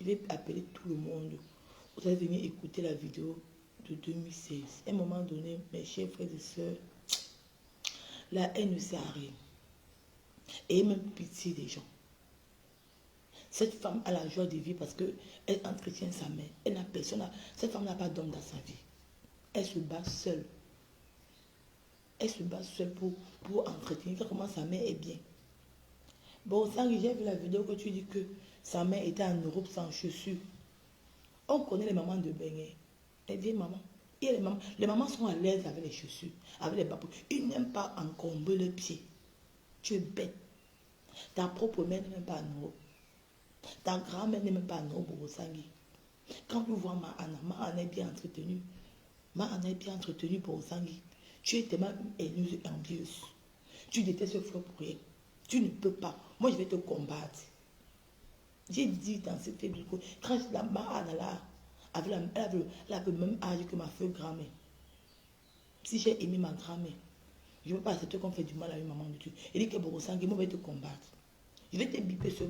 vais appeler tout le monde. Vous allez venir écouter la vidéo de 2016. À un moment donné, mes chers frères et sœurs, la haine ne sert à rien. Et même pitié des gens. Cette femme a la joie de vivre parce qu'elle entretient sa mère. Elle n'a personne. Cette femme n'a pas d'homme dans sa vie. Elle se bat seule. Elle se bat seule pour entretenir comment sa mère est bien. Bon, Sangui, j'ai vu la vidéo que tu dis que sa mère était en Europe sans chaussures. On connaît les mamans de Benin. Les vieilles mamans. Et les mamans sont à l'aise avec les chaussures, avec les babous. Ils n'aiment pas encombrer les pieds. Tu es bête. Ta propre mère n'est même pas en Europe. Ta grand-mère n'est même pas en Europe au Sangui. Quand tu vois Ma-Ana est bien entretenue. Ma-Ana est bien entretenue pour Sangui. Tu es tellement haineuse et envieuse. Tu détestes ce flot pour rien. Tu ne peux pas. Moi, je vais te combattre. J'ai dit dans cette vidéo, quand la Ma-Ana là, elle avait le même âge que ma feu grand-mère. Si j'ai aimé ma grand-mère, je ne veux pas accepter qu'on fait du mal à une maman de Dieu. Il dit que Borosangui, moi, je vais te combattre. Je vais te biper ce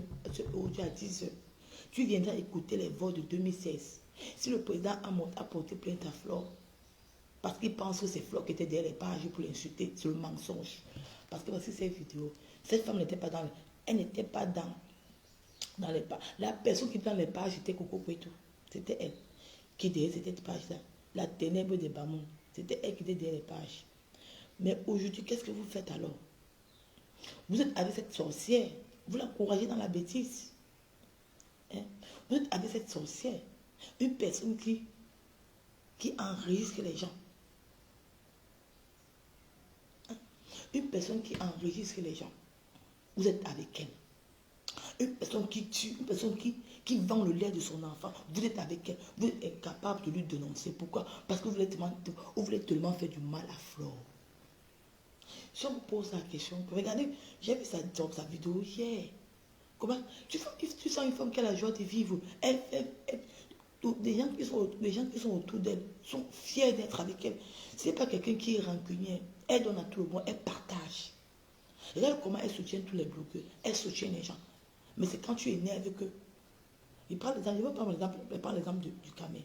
audio à 10 heures. Tu viendras écouter les voix de 2016. Si le président a porté plainte à Flore, parce qu'il pense que c'est Flore qui était derrière les pages pour l'insulter, c'est le mensonge. Parce que voici cette vidéo. Cette femme n'était pas dans... Elle n'était pas dans les pages. La personne qui était dans les pages, c'était Coco Kwetu. C'était elle qui était derrière cette page-là. La ténèbre des Bamoun. C'était elle qui était derrière les pages. Mais aujourd'hui, qu'est-ce que vous faites alors? Vous êtes avec cette sorcière. Vous l'encouragez dans la bêtise. Hein? Vous êtes avec cette sorcière. Une personne qui enregistre les gens. Hein? Une personne qui enregistre les gens. Vous êtes avec elle. Une personne qui tue, une personne qui vend le lait de son enfant. Vous êtes avec elle. Vous êtes incapable de lui dénoncer. Pourquoi? Parce que vous voulez tellement faire du mal à Flore. Si on me pose la question, regardez, j'ai vu sa vidéo hier. Comment tu sens une femme qui a la joie de vivre. Les gens qui sont autour d'elle sont fiers d'être avec elle. Ce n'est pas quelqu'un qui est rancunier. Elle donne à tout le monde, elle partage. Regarde comment elle soutient tous les bloqueurs. Elle soutient les gens. Mais c'est quand tu es né avec eux. Je vais prendre l'exemple du camé.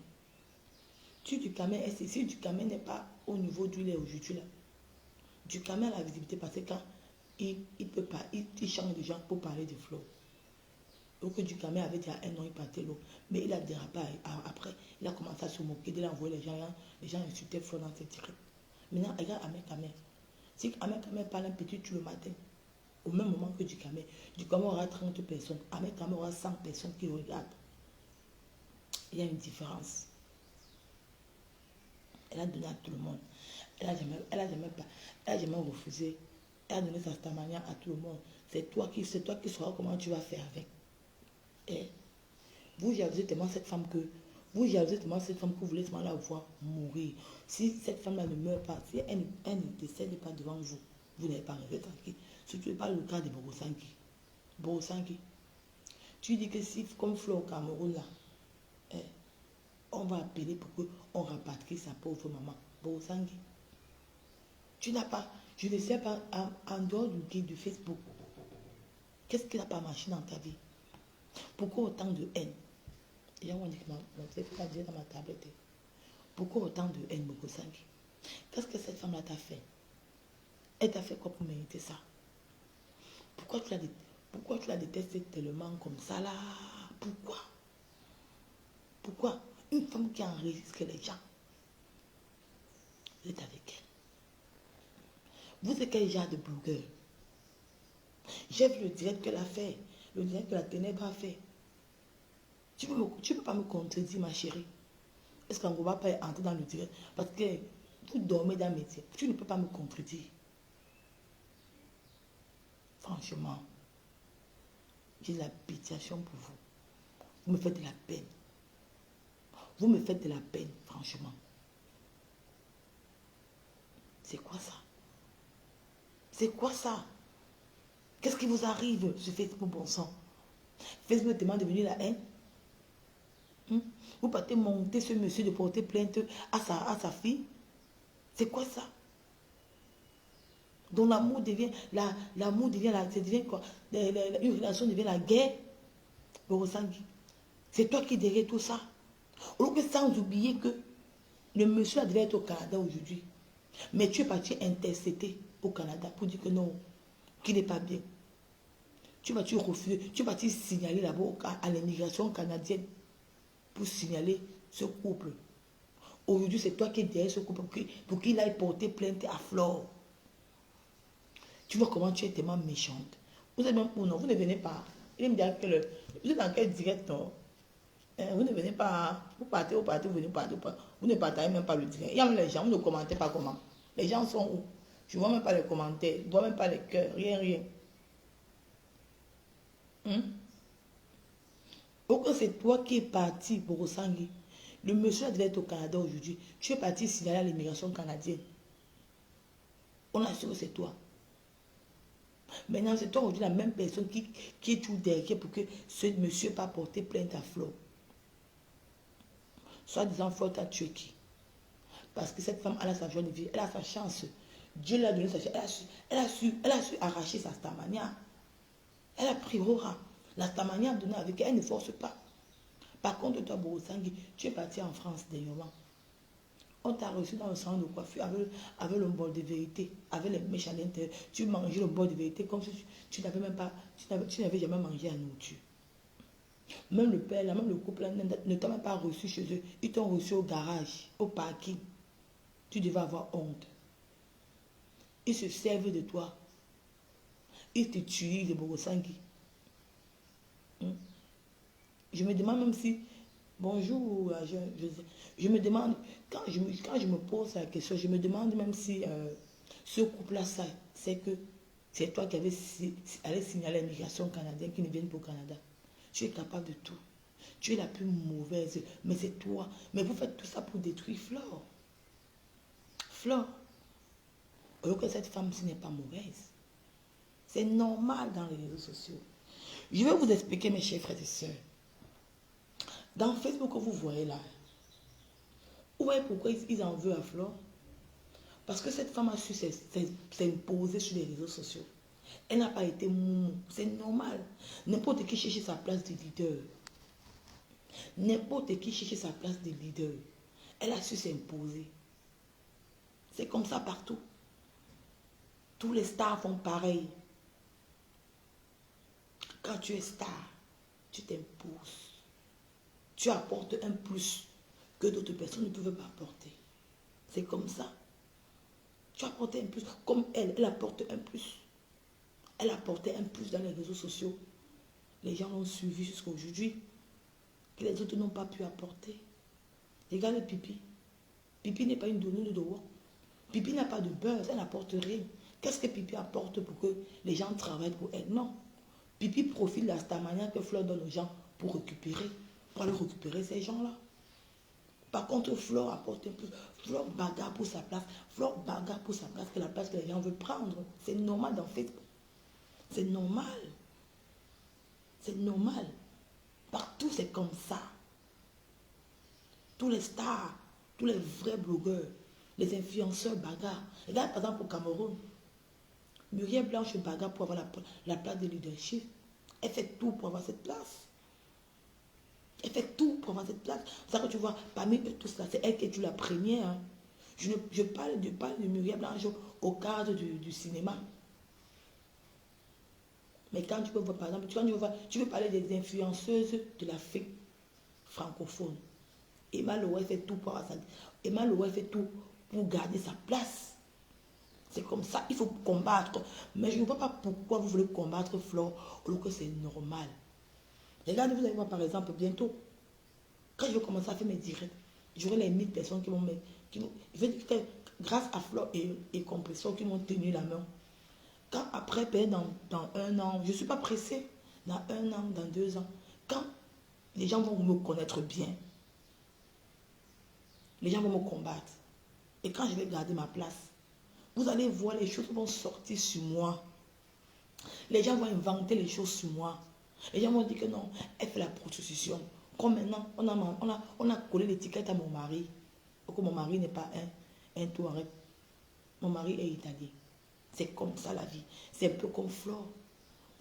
Si du camé n'est pas au niveau du lait aujourd'hui là. Du camé a la visibilité parce que quand il peut pas, il change de gens pour parler de Flore. Donc du camé avait déjà un an, il partait l'eau. Mais il a dérapé après. Il a commencé à se moquer. Il a envoyé les gens insultaient Flore dans ses directs. Maintenant, regarde Ahmed Kamel. Si Ahmed Kamel parle un petit tu le matin, au même moment que du camé aura 30 personnes. Ahmed Kamel aura 100 personnes qui regardent. Il y a une différence. Elle a donné à tout le monde. Elle a jamais refusé. Elle a donné sa manière à tout le monde. C'est toi qui sauras comment tu vas faire avec. Et vous jalousez tellement cette femme que vous voulez tellement la voir mourir. Si cette femme-là ne meurt pas, si elle ne décède pas devant vous, vous n'avez pas rêvé tranquille. Surtout pas le cas de Borosangui. Borosangui. Tu dis que si, comme Flore au Cameroun là, on va appeler pour qu'on rapatrie sa pauvre maman. Borosangui. Tu n'as pas, je ne sais pas, en dehors du guide du Facebook, qu'est-ce qui n'a pas marché dans ta vie? Pourquoi autant de haine? Et on dit que mon téléphone est dans ma tablette. Pourquoi autant de haine, Borosangui? Qu'est-ce que cette femme-là t'a fait? Elle t'a fait quoi pour mériter ça? Pourquoi tu la détestes tellement comme ça là? Pourquoi? Une femme qui enregistre les gens. Vous êtes avec elle. Vous êtes quel genre de blogueur? J'ai vu le direct qu'elle a fait. Le direct que la ténèbre a fait. Tu ne peux pas me contredire, ma chérie. Est-ce qu'on ne va pas entrer dans le direct? Parce que vous dormez dans mes métier. Tu ne peux pas me contredire. Franchement, j'ai de la pitiation pour vous. Vous me faites de la peine. Vous me faites de la peine, franchement. C'est quoi ça? C'est quoi ça? Qu'est-ce qui vous arrive sur Facebook, bon sang? Facebook est tellement devenu la haine. Vous partez monter ce monsieur de porter plainte à sa fille. C'est quoi ça? Donc l'amour devient, une relation devient la guerre. Borosangui. C'est toi qui dirais tout ça. Alors que sans oublier que le monsieur devait être au Canada aujourd'hui. Mais tu es parti intercéder au Canada pour dire que non, qu'il n'est pas bien. Tu vas refuser, tu vas signaler là-bas à l'immigration canadienne pour signaler ce couple. Aujourd'hui, c'est toi qui es derrière ce couple pour qu'il aille porter plainte à Flore. Tu vois comment tu es tellement méchante. Vous êtes même pour non, vous ne venez pas. Il me dit que vous êtes dans quel direct, non? Vous ne venez pas. Vous partez, vous venez pas. Vous ne partagez même pas le direct. Il y a même les gens, vous ne commentez pas comment. Les gens sont où? Je ne vois même pas les commentaires, je ne vois même pas les cœurs, rien. Donc c'est toi qui es parti pour Osangui. Le monsieur devait être au Canada aujourd'hui. Tu es parti signaler à l'immigration canadienne. On a su que c'est toi. Maintenant, c'est toi aujourd'hui la même personne qui est tout derrière pour que ce monsieur pas porter plainte à Flo. Soit disant Flo t'a tué qui? Parce que cette femme, elle a sa joie de vie, elle a sa chance. Dieu l'a donné sa chance. Elle a su arracher sa stamania. Elle a pris Rora. La stamania donnée avec elle, elle ne force pas. Par contre, toi, Borosangui, tu es parti en France dernièrement. On t'a reçu dans le salon de coiffure avec le bol de vérité, avec les mèches à l'intérieur. Tu mangeais le bol de vérité comme si tu n'avais même pas, tu n'avais jamais mangé à nourriture. Même le père, là, même le couple là, ne t'a même pas reçu chez eux. Ils t'ont reçu au garage, au parking. Tu devais avoir honte. Ils se servent de toi. Ils te tuent, les Borosangui. Je me demande même si... Bonjour, je me demande, quand je me pose la question, je me demande même si ce couple-là, ça, c'est que c'est toi qui allais signaler à l'immigration canadienne qui ne viennent pas au Canada. Tu es capable de tout. Tu es la plus mauvaise, mais c'est toi. Mais vous faites tout ça pour détruire Flore. Flore. Alors que cette femme-ci n'est pas mauvaise. C'est normal dans les réseaux sociaux. Je vais vous expliquer, mes chers frères et sœurs. Dans Facebook, vous voyez là, vous voyez pourquoi ils en veulent à Flore? Parce que cette femme a su s'imposer sur les réseaux sociaux. Elle n'a pas été moumou. C'est normal. N'importe qui cherche sa place de leader. N'importe qui cherche sa place de leader. Elle a su s'imposer. C'est comme ça partout. Tous les stars font pareil. Quand tu es star, tu t'imposes. Tu apportes un plus que d'autres personnes ne peuvent pas apporter. C'est comme ça. Tu apportes un plus. Comme elle apporte un plus. Elle apportait un plus dans les réseaux sociaux. Les gens l'ont suivi jusqu'à aujourd'hui. Que les autres n'ont pas pu apporter. Regarde Pipi. Pipi n'est pas une donnée de work. Pipi n'a pas de buzz. Elle n'apporte rien. Qu'est-ce que Pipi apporte pour que les gens travaillent pour elle? Non. Pipi profite de la stamania que Flore donne aux gens pour aller récupérer ces gens-là. Par contre, Flore apporte un plus. Flore bagarre pour sa place. Flore bagarre pour sa place, que la place que les gens veulent prendre. C'est normal dans Facebook. C'est normal. C'est normal. Partout, c'est comme ça. Tous les stars, tous les vrais blogueurs, les influenceurs bagarrent. Regarde par exemple au Cameroun. Muriel Blanche bagarre pour avoir la place de leadership. Elle fait tout pour avoir cette place. Elle fait tout pour avoir cette place. C'est ça que tu vois, parmi eux tous là, c'est elle qui est la première. Hein. Je parle de Muriel Blanche au cadre du cinéma. Mais quand tu peux voir, par exemple, tu veux parler des influenceuses de l'Afrique francophone. Emma Lowe fait tout pour garder sa place. C'est comme ça, il faut combattre. Mais je ne vois pas pourquoi vous voulez combattre Flore, alors que c'est normal. Regardez, vous allez voir par exemple, bientôt, quand je vais commencer à faire mes directs, j'aurai les 1000 personnes qui vont me... je vais dire que grâce à Flore et Compression qui m'ont tenu la main, quand après, dans un an, je ne suis pas pressée, dans un an, dans 2 ans, quand les gens vont me connaître bien, les gens vont me combattre, et quand je vais garder ma place, vous allez voir, les choses vont sortir sur moi. Les gens vont inventer les choses sur moi. Les gens vont dire que non, elle fait la prostitution. Comme maintenant, on a collé l'étiquette à mon mari. Parce que mon mari n'est pas un Touareg. Mon mari est italien. C'est comme ça la vie. C'est un peu comme Flore.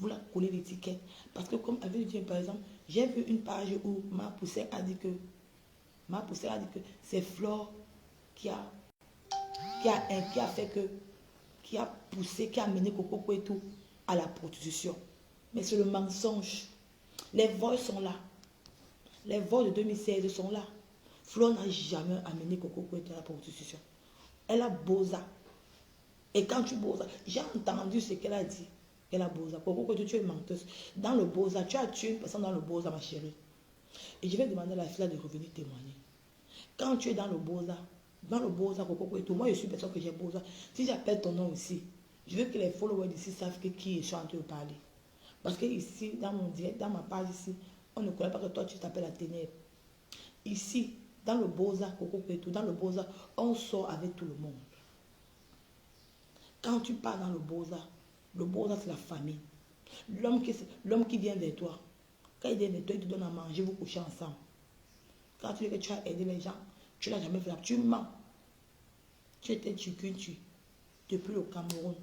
Vous la collez l'étiquette. Parce que comme avait dit par exemple, J'ai vu une page où ma poussée a dit que c'est Flore qui a, qui a fait que, qui a poussé, qui a mené Coco et tout à la prostitution. Mais c'est le mensonge. Les vols sont là. Les vols de 2016 sont là. Flore n'a jamais amené Coco à la prostitution. Elle a bosa. Et quand tu bosas, j'ai entendu ce qu'elle a dit. Elle a bosa. Coco, tu es menteuse. Dans le bosa, tu as tué une personne dans le bosa, ma chérie. Et je vais demander à la fille de revenir témoigner. Quand tu es dans le bosa, Coco et tout, moi je suis personne que j'ai bosa. Si j'appelle ton nom aussi, je veux que les followers d'ici savent que qui est en train de parler. Parce que ici, dans mon direct, dans ma page ici, on ne connaît pas que toi tu t'appelles la ténèbre. Ici, dans le bosa, Coco et tout, dans le bosa, on sort avec tout le monde. Quand tu pars dans le bosa c'est la famille. L'homme qui vient vers toi, quand il vient vers toi, il te donne à manger, vous couchez ensemble. Quand tu dis que tu as aidé les gens, tu ne l'as jamais fait, tu mens. Tu étais tucu depuis le Cameroun.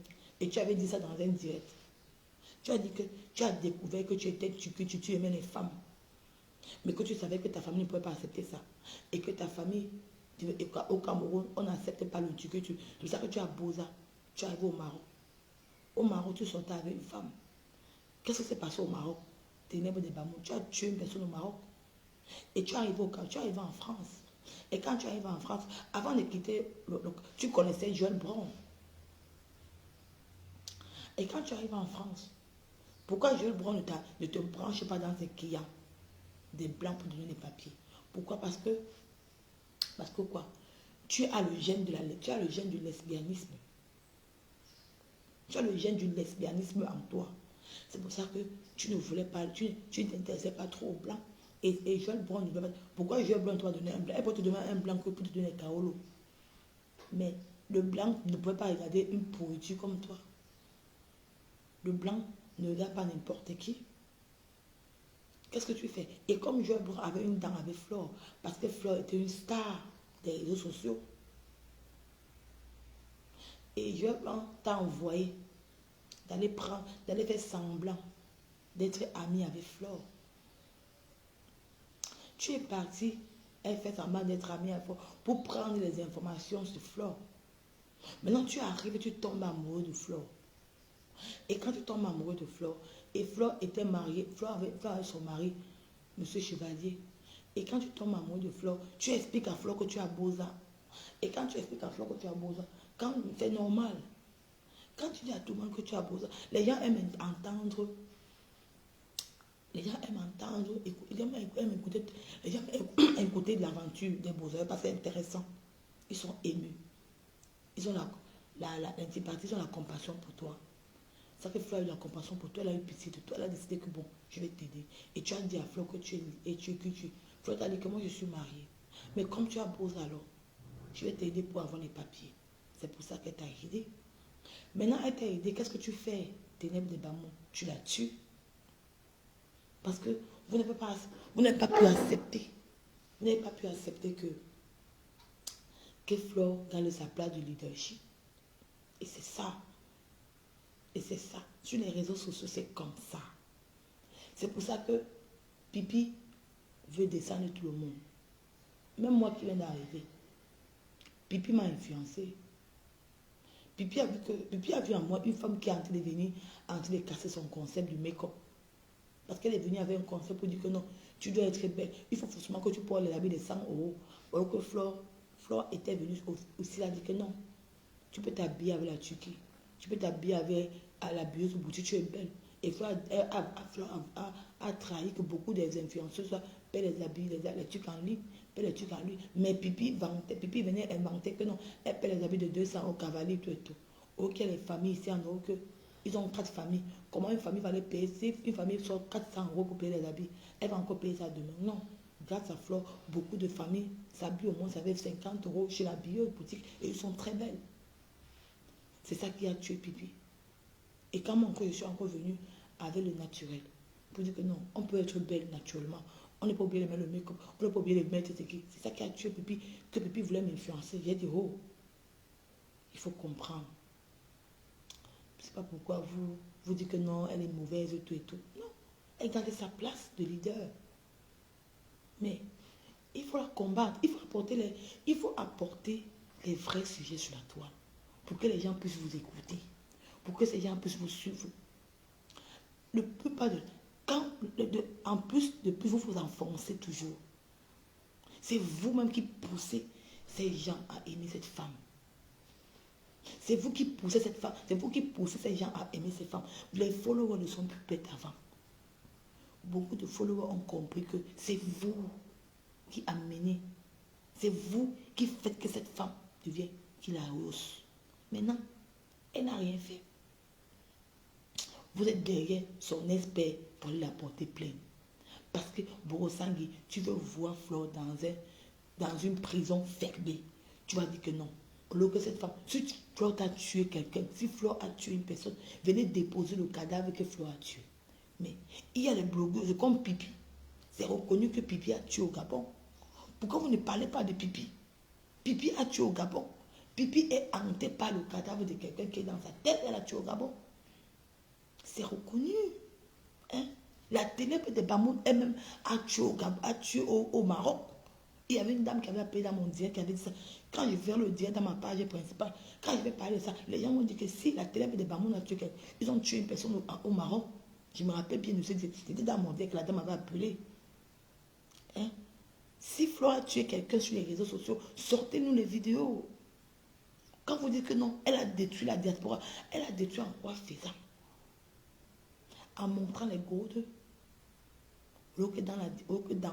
Et tu avais dit ça dans un direct. Tu as dit que tu as découvert que tu étais tucu, tu aimais les femmes. Mais que tu savais que ta famille ne pouvait pas accepter ça. Et que ta famille, au Cameroun, on n'accepte pas le tucu. C'est pour ça que tu as bosa. Tu es arrivé au Maroc. Au Maroc, tu sortais avec une femme. Qu'est-ce qui s'est passé au Maroc? Ténèbres des Bamou. Tu as tué une personne au Maroc. Et tu arrives en France. Et quand tu arrives en France, avant de quitter, tu connaissais Joël Brown. Et quand tu arrives en France, pourquoi Joël Brown ne te branche pas dans ses clients des blancs pour donner des papiers? Pourquoi? Parce que quoi? Tu as le gène du lesbianisme. Tu as le gène du lesbianisme en toi. C'est pour ça que tu ne voulais pas, tu ne t'intéressais pas trop aux blancs. Et Joël Brown ne doit pas. Pourquoi Joël Brown doit donner un blanc? Elle peut te donner un blanc que pour te donner Kaolo. Mais le blanc ne pouvait pas regarder une pourriture comme toi. Le blanc ne regarde pas n'importe qui. Qu'est-ce que tu fais? Et comme Joël Brown avait une dent avec Flore, parce que Flore était une star des réseaux sociaux, et Joël Brown t'a envoyé d'aller faire semblant d'être ami avec Flore. Tu es parti, elle fait semblant d'être amie avec Flore pour prendre les informations sur Flore. Maintenant, tu arrives et tu tombes amoureux de Flore. Et quand tu tombes amoureux de Flore, et Flore était mariée, Flore avait son mari, Monsieur Chevalier. Et quand tu tombes amoureux de Flore, tu expliques à Flore que tu as bosa. Et quand tu expliques à Flore que tu as bosa, c'est normal. Quand tu dis à tout le monde que tu as bosa, les gens aiment entendre. Les gens aiment entendre, les gens aiment écouter de l'aventure des bosa parce que c'est intéressant. Ils sont émus. Ils ont l'antipathie, ils ont la compassion pour toi. Ça fait Flore a eu la compassion pour toi, elle a eu pitié de toi, elle a décidé que bon, je vais t'aider. Et tu as dit à Flore que tu es Flore t'a dit que moi je suis mariée. Mais comme tu as beau alors, je vais t'aider pour avoir les papiers. C'est pour ça qu'elle t'a aidé. Maintenant, elle t'a aidé, qu'est-ce que tu fais? Ténèbres des Bamou, tu la tues. Parce que vous n'avez pas pu accepter. Vous n'avez pas pu accepter que Flore gagne sa place de leadership. Et c'est ça. Et c'est ça. Sur les réseaux sociaux, c'est comme ça. C'est pour ça que Pipi veut descendre tout le monde. Même moi qui viens d'arriver. Pipi m'a influencé. Pipi a vu en moi une femme qui est en train de venir, en train de casser son concept du make-up. Parce qu'elle est venue avec un concept pour dire que non, tu dois être belle. Il faut forcément que tu portes les habits de 100 euros. Alors que Flore était venue aussi, elle a dit que non. Tu peux t'habiller avec la Turquie. Tu peux t'habiller avec la bieuse boutique, tu es belle. Et Flore a trahi que beaucoup des influenceuses paient les habits, les trucs en ligne, paient les trucs en ligne. Mais Pipi venait inventer que non, elle paie les habits de 200 au cavalier, tout et tout. Ok, les familles ici en Europe, ils ont 4 familles. Comment une famille va les payer? Si une famille sort 400 euros pour payer les habits, elle va encore payer ça demain. Non. Grâce à Flore, beaucoup de familles s'habillent au moins, ça fait 50 euros chez la bieuse boutique et ils sont très belles. C'est ça qui a tué Pipi. Et quand moi, je suis encore venue avec le naturel, pour dire que non, on peut être belle naturellement. On n'est pas obligé de mettre le make-up, on n'est pas obligé de mettre c'est ça qui a tué Pipi, que Pipi voulait m'influencer. J'ai dit, oh, il faut comprendre. Je ne sais pas pourquoi vous dites que non, elle est mauvaise et tout et tout. Non. Elle garde sa place de leader. Mais il faut la combattre. Il faut apporter les vrais sujets sur la toile. Pour que les gens puissent vous écouter. Pour que ces gens puissent vous suivre. Ne peut pas de... en plus, de plus vous vous enfoncez toujours. C'est vous-même qui poussez ces gens à aimer cette femme. C'est vous qui poussez cette femme. C'est vous qui poussez ces gens à aimer cette femme. Les followers ne sont plus bêtes avant. Beaucoup de followers ont compris que c'est vous qui amenez. C'est vous qui faites que cette femme devient qui la hausse. Maintenant, elle n'a rien fait. Vous êtes derrière son expert pour lui apporter plainte. Parce que Borosangui, tu veux voir Flore dans une prison fermée. Tu vas dire que non. Alors que cette femme, si Flore a tué quelqu'un, si Flore a tué une personne, venez déposer le cadavre que Flore a tué. Mais il y a les blogueuses comme Pipi. C'est reconnu que Pipi a tué au Gabon. Pourquoi vous ne parlez pas de Pipi? Pipi a tué au Gabon. Pipi est hanté par le cadavre de quelqu'un qui est dans sa tête. Elle a tué au Gabon. C'est reconnu. Hein? La ténèbre de Bamoun elle-même a tué au Gabon, a tué au Maroc. Il y avait une dame qui avait appelé dans mon direct qui avait dit ça. Quand je vais faire le direct dans ma page principale, quand je vais parler de ça, les gens m'ont dit que si la ténèbre de Bamoun a tué quelqu'un, ils ont tué une personne au Maroc. Je me rappelle bien de ce que c'était dans mon direct que la dame m'avait appelé. Hein? Si Flore a tué quelqu'un sur les réseaux sociaux, sortez-nous les vidéos. Quand vous dites que non, elle a détruit la diaspora, elle a détruit en quoi faisant? En montrant les gourdes. Alors que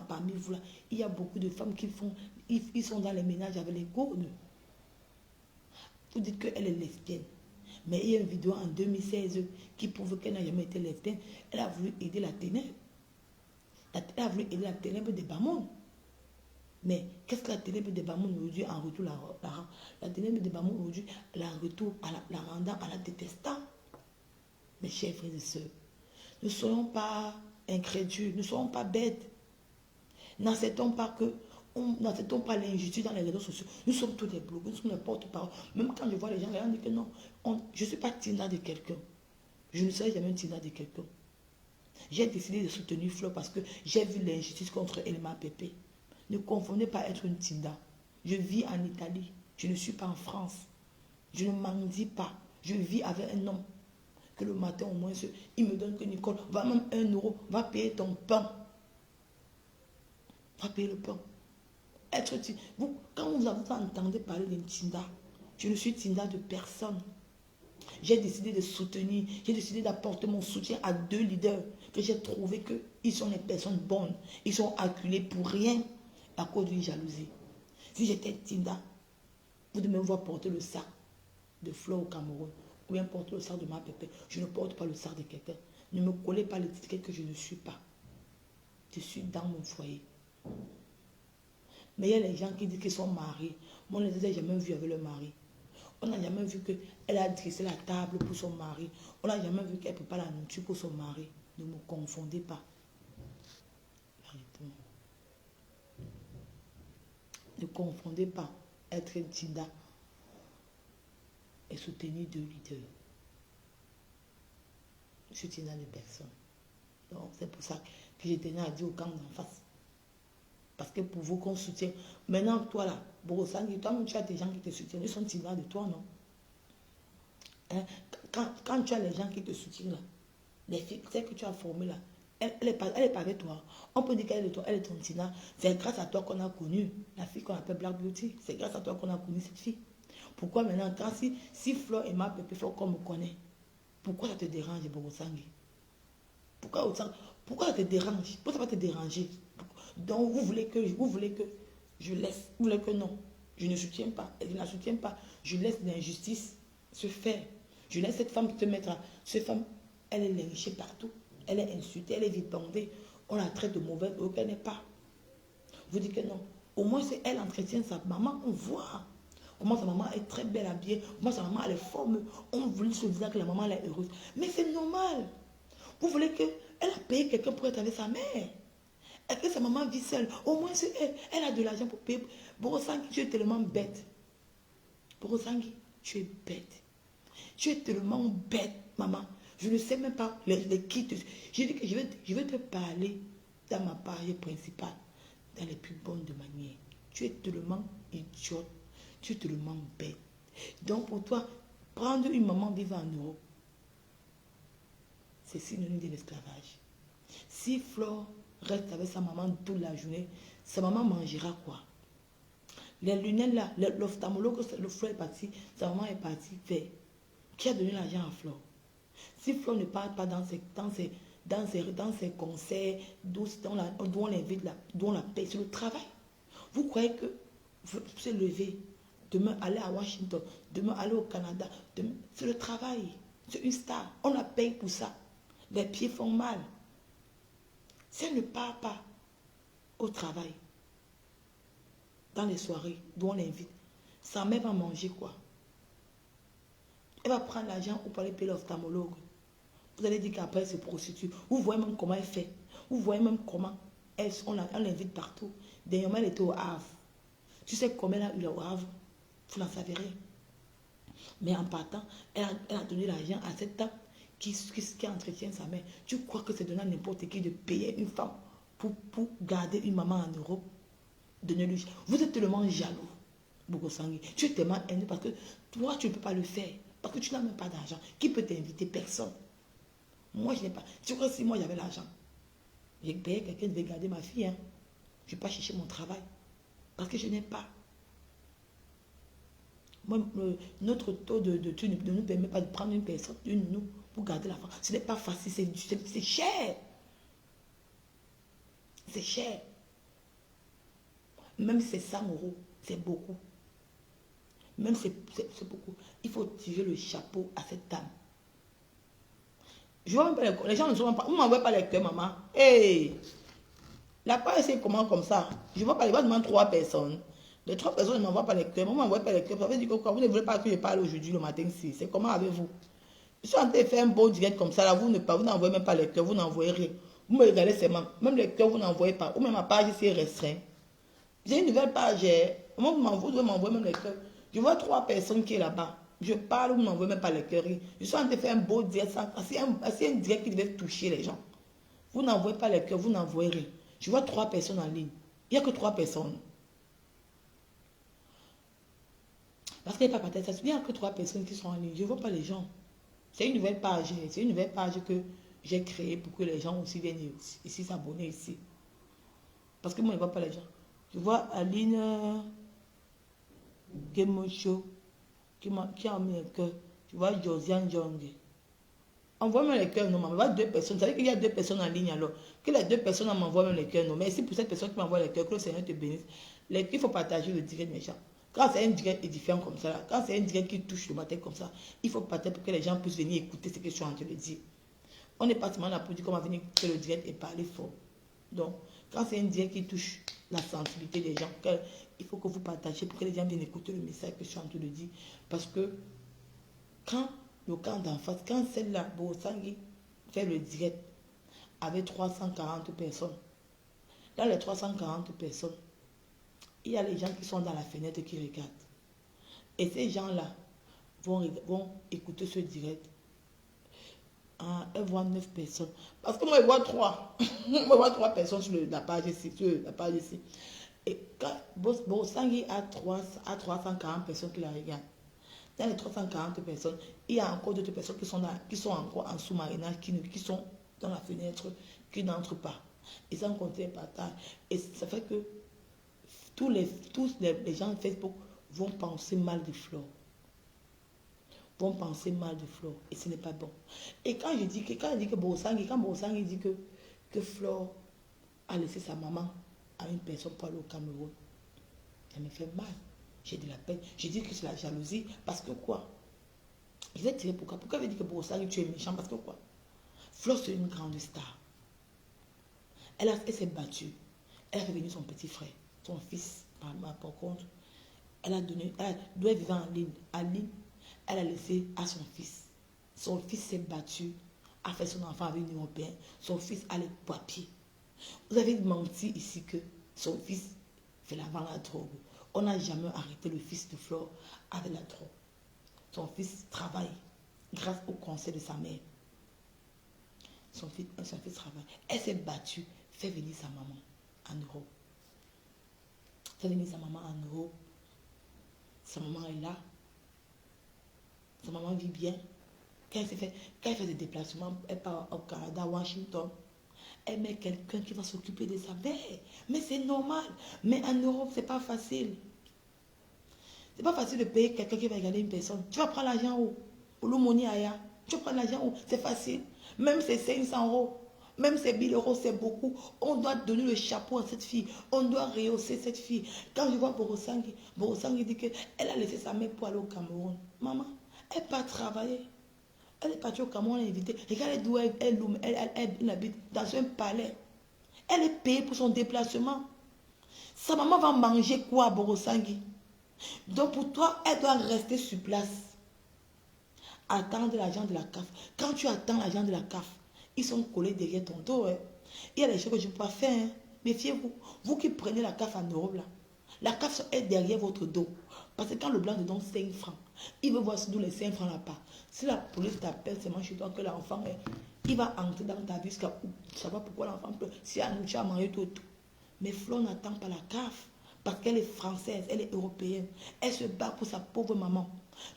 parmi vous là, il y a beaucoup de femmes qui font, ils sont dans les ménages avec les gourdes. Vous dites qu'elle est lesbienne. Mais il y a une vidéo en 2016 qui prouve qu'elle n'a jamais été lesbienne. Elle a voulu aider la ténèbre. Elle a voulu aider la ténèbre de Bamoun. Mais qu'est-ce que la ténèbre de Bamoun aujourd'hui en retour la ténèbre de Bamoun aujourd'hui la retour la rendant à la détestant. Mes chers frères et sœurs, ne soyons pas incrédules, ne soyons pas bêtes. N'acceptons pas l'injustice dans les réseaux sociaux. Nous sommes tous des blogueurs, nous sommes des porte-parole. Même quand je vois les gens disent que non, je ne suis pas Tina de quelqu'un. Je ne serai jamais Tina de quelqu'un. J'ai décidé de soutenir Flore parce que j'ai vu l'injustice contre Elma Pépé. Ne confondez pas être une Tinda. Je vis en Italie. Je ne suis pas en France. Je ne mendie pas. Je vis avec un homme. Que le matin au moins, il me donne que Nicole, va même 1 euro, va payer ton pain. Va payer le pain. Quand vous entendez parler d'une Tinda, je ne suis Tinda de personne. J'ai décidé de soutenir, j'ai décidé d'apporter mon soutien à 2 leaders que j'ai trouvé qu'ils sont des personnes bonnes. Ils sont acculés pour rien à cause d'une jalousie. Si j'étais Tinda, vous devez me voir porter le sac de Flore au Cameroun ou bien porter le sac de ma pépé. Je ne porte pas le sac de quelqu'un. Ne me collez pas l'étiquette que je ne suis pas. Je suis dans mon foyer. Mais il y a les gens qui disent qu'ils sont mariés. Moi, on ne les a jamais vus avec leur mari. On n'a jamais vu qu'elle a dressé la table pour son mari. On n'a jamais vu qu'elle prépare la nourriture pour son mari. Ne me confondez pas. Arrêtez-moi. Ne confondez pas être un Tinda et soutenir 2 leaders. Je suis Tinda de personne. Donc c'est pour ça que je tenais à dire au camp d'en face. Parce que pour vous qu'on soutient. Maintenant, toi là, Borosangui, toi-même tu as des gens qui te soutiennent. Ils sont Tinda de toi, non? Hein? Quand tu as les gens qui te soutiennent là, les filles que tu as formées là, elle est pas avec toi. On peut dire qu'elle est de toi, elle est ton Tina. C'est grâce à toi qu'on a connu la fille qu'on appelle Black Beauty. C'est grâce à toi qu'on a connu cette fille. Pourquoi maintenant, quand si Flore et ma pépé Flore qu'on me connaît, pourquoi ça te dérange, Borosangui? Pourquoi ça te dérange? Pourquoi ça va te déranger? Donc vous voulez que je laisse, vous voulez que non, je ne soutiens pas, je ne la soutiens pas, je laisse l'injustice se faire. Je laisse cette femme se mettre à... Cette femme, elle est lynchée partout. Elle est insultée, elle est vilipendée. On la traite de mauvaise, elle n'est pas. Vous dites que non. Au moins, si elle entretient sa maman, on voit comment sa maman est très belle habillée, comment sa maman elle est forme. On voulait se dire que la maman elle est heureuse. Mais c'est normal. Vous voulez qu'elle a payé quelqu'un pour être avec sa mère. Et que sa maman vit seule. Au moins, c'est elle a de l'argent pour payer. Borosangui, tu es tellement bête. Borosangui, tu es bête. Tu es tellement bête, maman. Je ne sais même pas les kits. J'ai dit que je vais te parler dans ma page principale, dans les plus bonnes de manière. Tu es tellement idiote, tu es tellement bête. Donc pour toi, prendre une maman vivant en Europe, c'est synonyme de l'esclavage. Si Flore reste avec sa maman toute la journée, sa maman mangera quoi? Les lunettes là, l'ophtalmologue, le Flore est parti, sa maman est partie faire. Qui a donné l'argent à Flore? Si Flore ne part pas dans ses concerts, d'où on l'invite là, d'où on la paye, c'est le travail. Vous croyez que vous se lever, demain aller à Washington, demain aller au Canada, c'est le travail. C'est une star. On la paye pour ça. Les pieds font mal. Si elle ne part pas au travail, dans les soirées d'où on l'invite, sa mère va manger quoi? Elle va prendre l'argent pour aller payer l'ophtalmologue. Vous allez dire qu'après elle se prostitue. Vous voyez même comment elle fait. Vous voyez même comment on l'invite partout. Dernièrement, elle était au Havre. Tu sais combien elle a eu au Havre? Vous n'en savez rien. Mais en partant, elle a donné l'argent à cette dame qui entretient sa mère. Tu crois que c'est donné à n'importe qui de payer une femme pour garder une maman en Europe? Donnez-lui. Vous êtes tellement jaloux, Bogosangui. Tu es tellement haineux parce que toi, tu ne peux pas le faire. Parce que tu n'as même pas d'argent. Qui peut t'inviter? Personne. Moi, je n'ai pas. Tu crois que si moi j'avais l'argent, j'ai payé quelqu'un de garder ma fille. Hein? Je ne vais pas chercher mon travail. Parce que je n'ai pas. Moi, notre taux de taux ne nous permet pas de prendre une personne, une nous, pour garder la femme. Ce n'est pas facile, c'est cher. C'est cher. Même si c'est 100 euros, c'est beaucoup. Même si c'est beaucoup. Il faut tirer le chapeau à cette dame. Je vois même pas les gens ne sont même pas. Vous ne m'envoyez pas les cœurs, maman. Hey! La part, c'est comment comme ça? Je ne vois pas, il va demander 3 personnes. Les 3 personnes ne m'envoient pas les cœurs. Moi, ne m'envoie pas les cœurs. Ça veut dire que quoi? Vous ne voulez pas que je parle aujourd'hui le matin ici. C'est comment avec vous? Je suis en train de faire un beau direct comme ça. Là, vous n'envoyez même pas les cœurs. Vous n'envoyez rien. Vous me regardez seulement. Même les cœurs, vous n'envoyez pas. Ou même ma page ici est restreinte. J'ai une nouvelle page. Moi, vous devez m'envoyer même les cœurs. Je vois 3 personnes qui sont là-bas. Je parle, vous ne m'envoyez même pas les cœurs. Je suis en train de faire un beau direct. C'est un direct qui devait toucher les gens. Vous n'envoyez pas les cœurs, vous n'envoyez rien. Je vois 3 personnes en ligne. Il n'y a que 3 personnes. Parce qu'il n'y a pas peut-être. Il n'y a que 3 personnes qui sont en ligne. Je ne vois pas les gens. C'est une nouvelle page. C'est une nouvelle page que j'ai créée pour que les gens aussi viennent ici s'abonner ici. Parce que moi, je ne vois pas les gens. Je vois Aline Gemocho qui a mis le cœur. Je vois Josiane Jong. Envoie-moi les cœurs, non, mais va 2 personnes. Ça veut dire qu'il y a 2 personnes en ligne alors. Que les 2 personnes m'envoient même les cœurs, non. Mais si pour cette personne qui m'envoie les cœurs, que le Seigneur te bénisse. Il faut partager le direct méchant. Quand c'est un direct édifiant comme ça, quand c'est un direct qui touche le matin comme ça, il faut partager pour que les gens puissent venir écouter ce que je suis en train de dire. On n'est pas seulement là pour dire qu'on va venir faire le direct et parler fort. Donc, quand c'est un direct qui touche la sensibilité des gens, il faut que vous partagiez pour que les gens viennent écouter le message que je suis en train de dire. Parce que quand le camp d'en face, quand celle-là, Bogosangui, fait le direct avec 340 personnes, dans les 340 personnes, il y a les gens qui sont dans la fenêtre qui regardent. Et ces gens-là vont écouter ce direct. Ah, elles voient 9 personnes. Parce que moi, je vois 3. Moi, je vois 3 personnes sur la page ici. Et quand Bogosangui a 340 personnes qui la regardent. Dans les 340 personnes, il y a encore d'autres personnes qui sont encore en sous-marinage, qui sont dans la fenêtre, qui n'entrent pas. Ils ont compté les partages. Et ça fait que tous les gens de Facebook vont penser mal de Flore. Vont penser mal de Flore. Et ce n'est pas bon. Et quand je dis que Bogosangui dit que Flore a laissé sa maman à une personne pour aller au Cameroun, ça me fait mal. J'ai de la peine. Je dis que c'est la jalousie. Parce que quoi? Je vais tirer pourquoi? Pourquoi elle dit que Bogosangui, tu es méchant? Parce que quoi? Flore, c'est une grande star. Elle s'est battue. Elle a fait venir son petit frère, son fils. Par contre, elle doit vivre en ligne. À Lille, elle a laissé à son fils. Son fils s'est battu, a fait son enfant avec un Européen. Son fils a les papiers. Vous avez menti ici que son fils fait la vente à la drogue. On n'a jamais arrêté le fils de Flore avec la drogue. Son fils travaille grâce au conseil de sa mère. son fils travaille. Elle s'est battue, fait venir sa maman en Europe. Fait venir sa maman en Europe. Sa maman est là. Sa maman vit bien. Quand elle fait des déplacements, elle part au Canada, Washington. Elle met quelqu'un qui va s'occuper de sa mère. Mais c'est normal. Mais en Europe, c'est pas facile. C'est pas facile de payer quelqu'un qui va regarder une personne. Tu vas prendre l'argent où? Au Lomoni Aya. Tu vas prendre l'argent où? C'est facile. Même c'est 500 euros. Même c'est 1000 euros, c'est beaucoup. On doit donner le chapeau à cette fille. On doit rehausser cette fille. Quand je vois Borosangi dit qu'elle a laissé sa mère pour aller au Cameroun. Maman, elle part travailler. Elle est partie au Cameroun, elle est invitée. Regardez d'où elle habite, dans un palais. Elle est payée pour son déplacement. Sa maman va manger quoi à Borosangi? Donc pour toi, elle doit rester sur place. Attendre l'agent de la CAF. Quand tu attends l'agent de la CAF, ils sont collés derrière ton dos. Hein. Il y a des choses que je ne peux pas faire. Hein. Méfiez-vous. Vous qui prenez la CAF en Europe, là, la CAF est derrière votre dos. Parce que quand le blanc te donne 5 francs, il veut voir d'où les 5 francs là-bas. Si la police t'appelle, c'est moi chez toi que l'enfant est, il va entrer dans ta vie jusqu'à où. Tu ne sais pas pourquoi l'enfant peut. Si tu as mangé tout. Mais Flo n'attend pas la CAF. Parce qu'elle est française, elle est européenne. Elle se bat pour sa pauvre maman.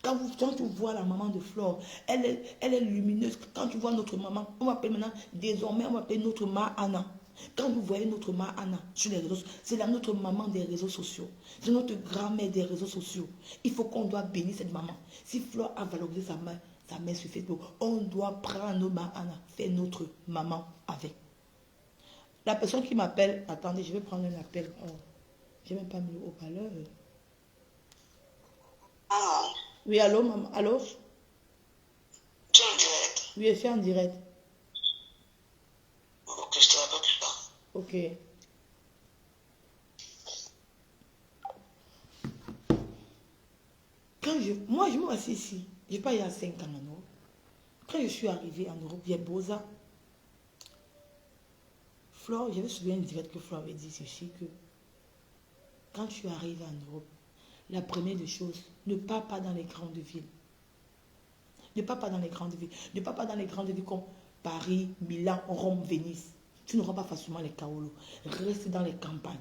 Quand tu vois la maman de Flore, elle est lumineuse. Quand tu vois notre maman, on m'appelle maintenant, désormais, on m'appelle notre Ma Anna. Quand vous voyez notre Ma Anna sur les réseaux, c'est notre maman des réseaux sociaux. C'est notre grand-mère des réseaux sociaux. Il faut qu'on doit bénir cette maman. Si Flore a valorisé sa mère sur Facebook, on doit prendre nos Ma Anna, faire notre maman avec. La personne qui m'appelle, attendez, je vais prendre un appel. Oh, je n'ai même pas mis le haut-parleur. Ah, Oui, allô, maman. Allô? tu es en direct. Oui, je suis en direct. Ok, je te rappelle plus tard. Ok. Moi, je me suis ici. Je n'ai pas eu à 5 ans en Europe. Quand je suis arrivée en Europe, il y a Boza. Flore, je me souviens direct que Flore avait dit ceci, que quand tu arrives en Europe, la première des choses, ne pars pas dans les grandes villes. Ne pars pas dans les grandes villes. Ne pars pas dans les grandes villes comme Paris, Milan, Rome, Venise. Tu n'auras pas facilement les kaolos. Reste dans les campagnes.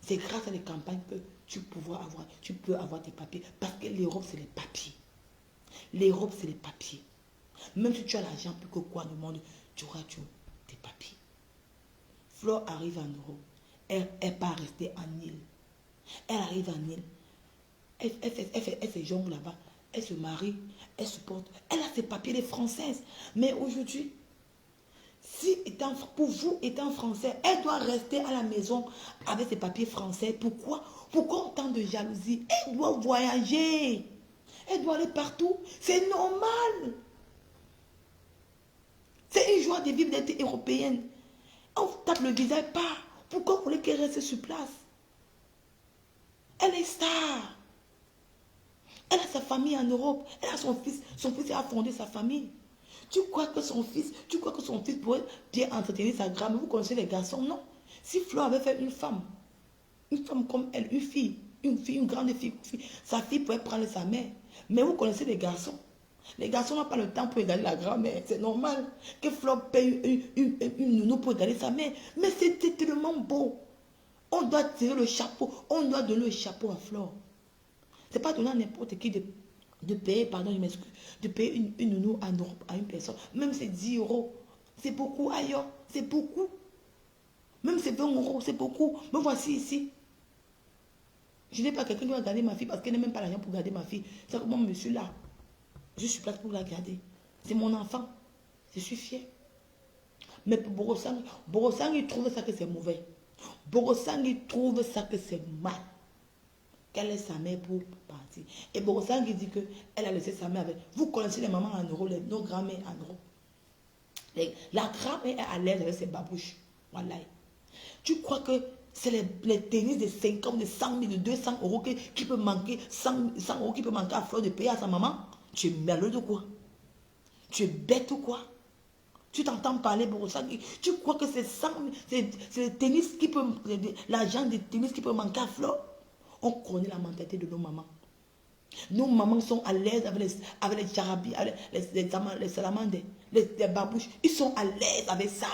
C'est grâce à les campagnes que tu peux avoir tes papiers. Parce que l'Europe, c'est les papiers. L'Europe, c'est les papiers. Même si tu as l'argent plus que quoi au monde, tu auras tes papiers. Flore arrive en Europe. Elle n'est pas restée en île. Elle arrive en île. Elle se jongle là-bas. Elle se marie. Elle se porte. Elle a ses papiers, les françaises. Mais aujourd'hui, pour vous, étant français, elle doit rester à la maison avec ses papiers français. Pourquoi? Pourquoi autant de jalousie? Elle doit voyager. Elle doit aller partout. C'est normal. C'est une joie de vivre d'être européenne. On vous tape le visage pas. Pourquoi vous voulez qu'elle reste sur place? Elle est star. Elle a sa famille en Europe. Elle a son fils. Son fils a fondé sa famille. Tu crois que son fils pourrait bien entretenir sa grand-mère? Vous connaissez les garçons? Non. Si Flo avait fait une femme comme elle, une grande fille, sa fille pourrait prendre sa mère. Mais vous connaissez les garçons. Les garçons n'ont pas le temps pour égaler la grand-mère. C'est normal que Flo paye une nounou pour égaler sa mère. Mais c'était tellement beau. On doit tirer le chapeau. On doit donner le chapeau à Flo. Ce n'est pas donner à n'importe qui de payer, pardon, je m'excuse, de payer une nounou en Europe à une personne. Même c'est 10 euros. C'est beaucoup ailleurs. C'est beaucoup. Même c'est 20 euros. C'est beaucoup. Me voici ici. Je n'ai pas quelqu'un qui va garder ma fille parce qu'elle n'a même pas l'argent pour garder ma fille. C'est comme moi, je suis là. Je suis place pour la garder. C'est mon enfant. Je suis fière. Mais pour Borosang, il trouve ça que c'est mauvais. Borosang, il trouve ça que c'est mal. Qu'elle est sa mère pour partir. Et Borosang, il dit qu'elle a laissé sa mère avec. Vous connaissez les mamans en Europe, nos grands-mères en Europe. La grand-mère est à l'aise avec ses babouches. Voilà. Tu crois que c'est les tennis de 50, de 100 000, de 200 euros qui peut manquer, 100 euros qui peut manquer à Flore de payer à sa maman? Tu es malheureux de quoi? Tu es bête ou quoi? Tu t'entends parler pour ça? Tu crois que c'est le tennis qui peut, l'argent de tennis qui peut manquer à Flore? On connaît la mentalité de nos mamans. Nos mamans sont à l'aise avec les charabis, avec les salamandres, les babouches. Ils sont à l'aise avec ça.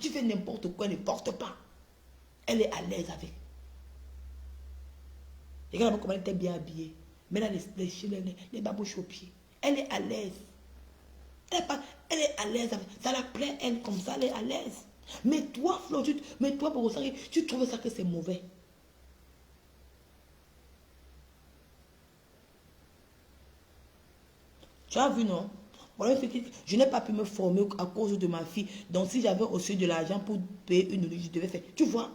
Tu fais n'importe quoi, ne porte pas. Elle est à l'aise avec. Regarde comment elle était bien habillée. Mais là, les babouches au pied. Elle est à l'aise. Elle est à l'aise. Ça la plaît, elle, comme ça, elle est à l'aise. Mais toi, Flo, pour tu trouves ça que c'est mauvais. Tu as vu, non? Voilà, je n'ai pas pu me former à cause de ma fille. Donc, si j'avais aussi de l'argent pour payer une nounou, je devais faire. Tu vois?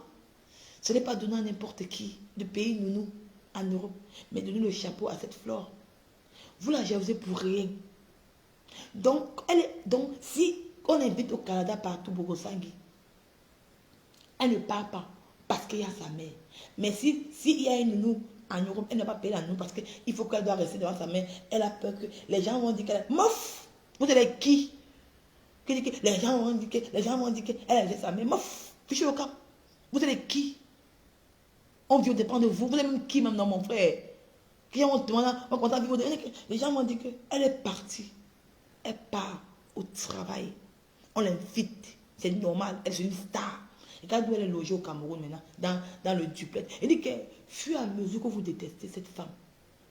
Ce n'est pas donné à n'importe qui de payer une nounou en Europe. Mais donner le chapeau à cette Flore. Vous la jalousiez pour rien. Donc, si on invite au Canada partout Bogosangui, elle ne part pas parce qu'il y a sa mère. Mais s'il y a une nounou en Europe, elle ne va pas payer la nounou parce qu'il faut qu'elle doit rester devant sa mère. Elle a peur que les gens vont dire qu'elle est mof. Vous savez qui? Les gens vont dire qu'elle a laissé sa mère. Mof. Fichez au camp. Vous savez qui? On vient dépend de vous. Vous savez même qui, même dans mon frère? Qui on demande, on compte vivre. Les gens vont dire qu'elle est partie. Elle part au travail. On l'invite. C'est normal. Elle est une star. Regarde où elle est logée au Cameroun maintenant, dans le duplex. Elle dit que, fur et à mesure que vous détestez cette femme,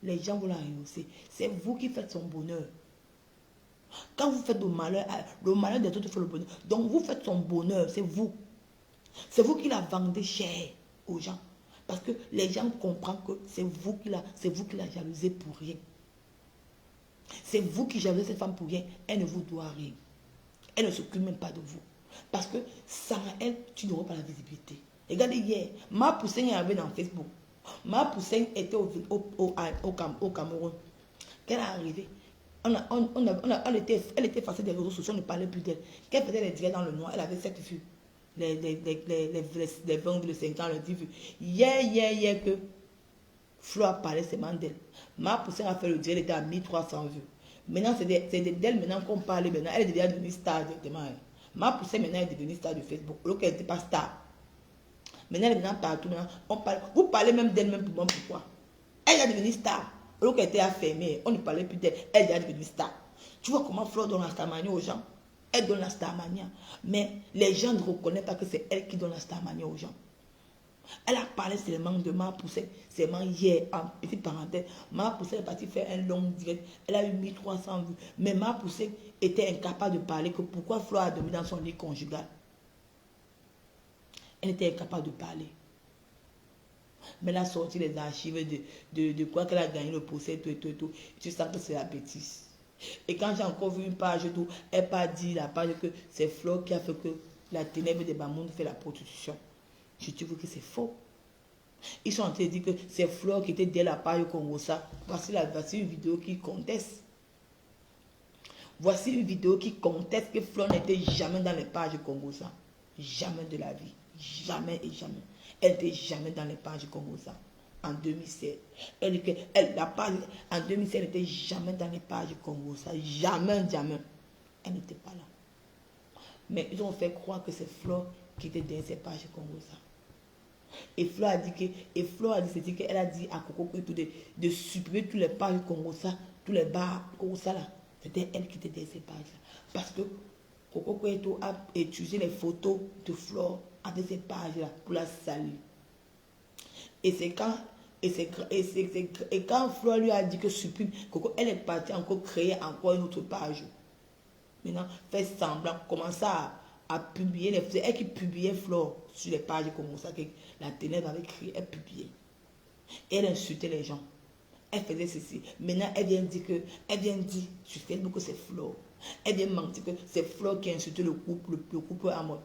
les gens vont la rehausser. C'est vous qui faites son bonheur. Quand vous faites le malheur des autres fait le bonheur. Donc vous faites son bonheur, c'est vous. C'est vous qui la vendez cher aux gens. Parce que les gens comprennent que c'est vous qui la jalousez pour rien. C'est vous qui jalousez cette femme pour rien. Elle ne vous doit rien. Elle ne s'occupe même pas de vous. Parce que sans elle, tu n'auras pas la visibilité. Regardez hier, ma poussine est arrivée dans Facebook. Ma poussine était au Cameroun. Qu'elle est arrivée, elle était effacée des réseaux sociaux, on ne parlait plus d'elle. Qu'elle faisait les directs dans le noir, elle avait 7 vues. Les 20, les 5 ans, les 10 vues. Hier que Flo a parlé seulement d'elle. Ma poussine a fait le direct, elle était à 1300 vues. Maintenant, c'est d'elle maintenant qu'on parle. Maintenant, elle est déjà devenue star directement. Ma poussée maintenant est devenue star de Facebook. Alors qu'elle n'était pas star. Maintenant, elle est maintenant partout. Maintenant, vous parlez même d'elle même pour moi. Pourquoi? Elle est devenue star. Alors qu'elle était affermée. On ne parlait plus d'elle. Elle est devenue star. Tu vois comment Flore donne la starmania aux gens? Elle donne la starmania. Mais les gens ne reconnaissent pas que c'est elle qui donne la starmania aux gens. Elle a parlé seulement de ma poussée. Seulement hier, en petite parenthèse, ma poussée est partie faire un long direct. Elle a eu 1300 vues. Mais ma poussée était incapable de parler que pourquoi Flore a dormi dans son lit conjugal. Elle était incapable de parler. Mais elle a sorti les archives de quoi qu'elle a gagné le procès, tout. Tu sens que c'est la bêtise. Et quand j'ai encore vu une page, elle n'a pas dit la page que c'est Flore qui a fait que la ténèbre des Bamoun fait la prostitution. Je trouve que c'est faux. Ils sont en train de dire que c'est Flore qui était dès la page Congosa. Voici une vidéo qui conteste. Voici une vidéo qui conteste que Flore n'était jamais dans les pages Congosa. Jamais de la vie. Jamais et jamais. Elle n'était jamais dans les pages Congosa. En 2016. En 2016, elle n'était jamais dans les pages Congosa. Jamais. Elle n'était pas là. Mais ils ont fait croire que c'est Flore qui était dans ces pages Congosa. Et Flore a dit qu'elle a dit à Coco de supprimer tous les pages Congosa, tous les bars Congosa là. C'était elle qui était dans ces pages là. Parce que Coco Koueto a utilisé les photos de Flore avec ces pages là pour la saluer. Et quand Flore lui a dit que supprime, Coco, elle est partie encore créer encore une autre page. Maintenant, fait semblant, commencer à publier les photos. Elle qui publiait Flore sur les pages comme ça, que la ténèbre avait créé, elle publiait. Et elle insultait les gens. Elle faisait ceci. Maintenant, elle vient dire sur Facebook que c'est Flore. Elle vient mentir que c'est Flore qui a insulté le couple à mort.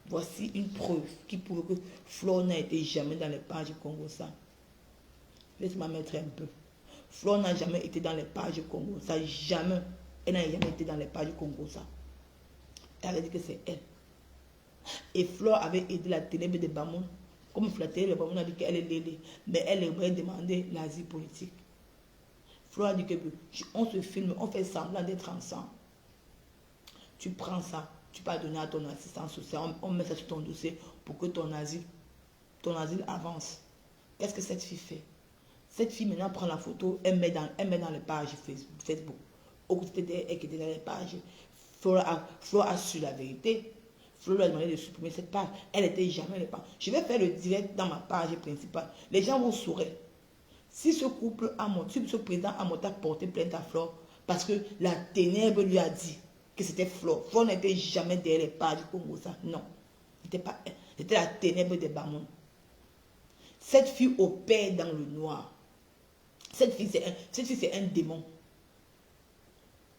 Voici une preuve qui prouve que Flore n'a été jamais dans les pages Congosa. Laisse-moi mettre un peu. Flore n'a jamais été dans les pages Congosa. Jamais. Elle n'a jamais été dans les pages Congosa. Elle avait dit que c'est elle. Et Flore avait aidé la ténèbre de Bamoun. Comme la ténèbre de Bamoun a dit qu'elle est l'aidée. Mais elle aimerait demander l'asile politique. Flore a dit que on se filme, on fait semblant d'être ensemble. Tu prends ça. Tu vas donner à ton assistance sociale, on met ça sur ton dossier pour que ton asile avance. Qu'est-ce que cette fille fait? Cette fille maintenant prend la photo, elle met dans les pages Facebook. Au côté d'elle qui était dans les pages, Flo a su la vérité. Flo lui a demandé de supprimer cette page. Elle n'était jamais les pages. Je vais faire le direct dans ma page principale. Les gens vont sourire. Si ce couple a monté, si ce président a monté à porter plainte à Flo, parce que la ténèbre lui a dit que c'était Flo. Flo n'était jamais derrière les pages comme ça. Non. C'était la ténèbre des Bamons. Cette fille opère dans le noir. Cette fille, c'est un démon.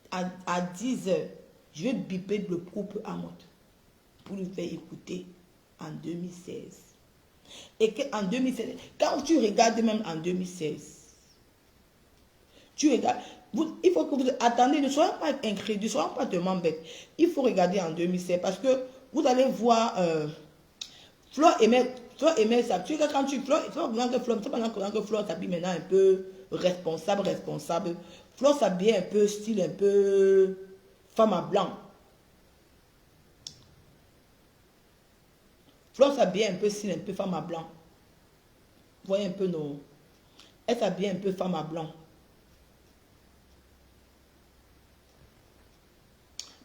À 10 heures, je vais biper le couple Amot pour lui faire écouter en 2016. Et qu'en 2016, quand tu regardes même en 2016, tu regardes, il faut que vous attendez, ne soyez pas incrédules, ne soyez pas tellement bêtes. Il faut regarder en 2016 parce que vous allez voir Flo aimait ça. Tu sais, quand Flo s'habille maintenant un peu responsable. Flo s'habille un peu style, un peu femme à blanc. Flo s'habille un peu style, un peu femme à blanc. Vous voyez un peu nos... Elle s'habille un peu femme à blanc.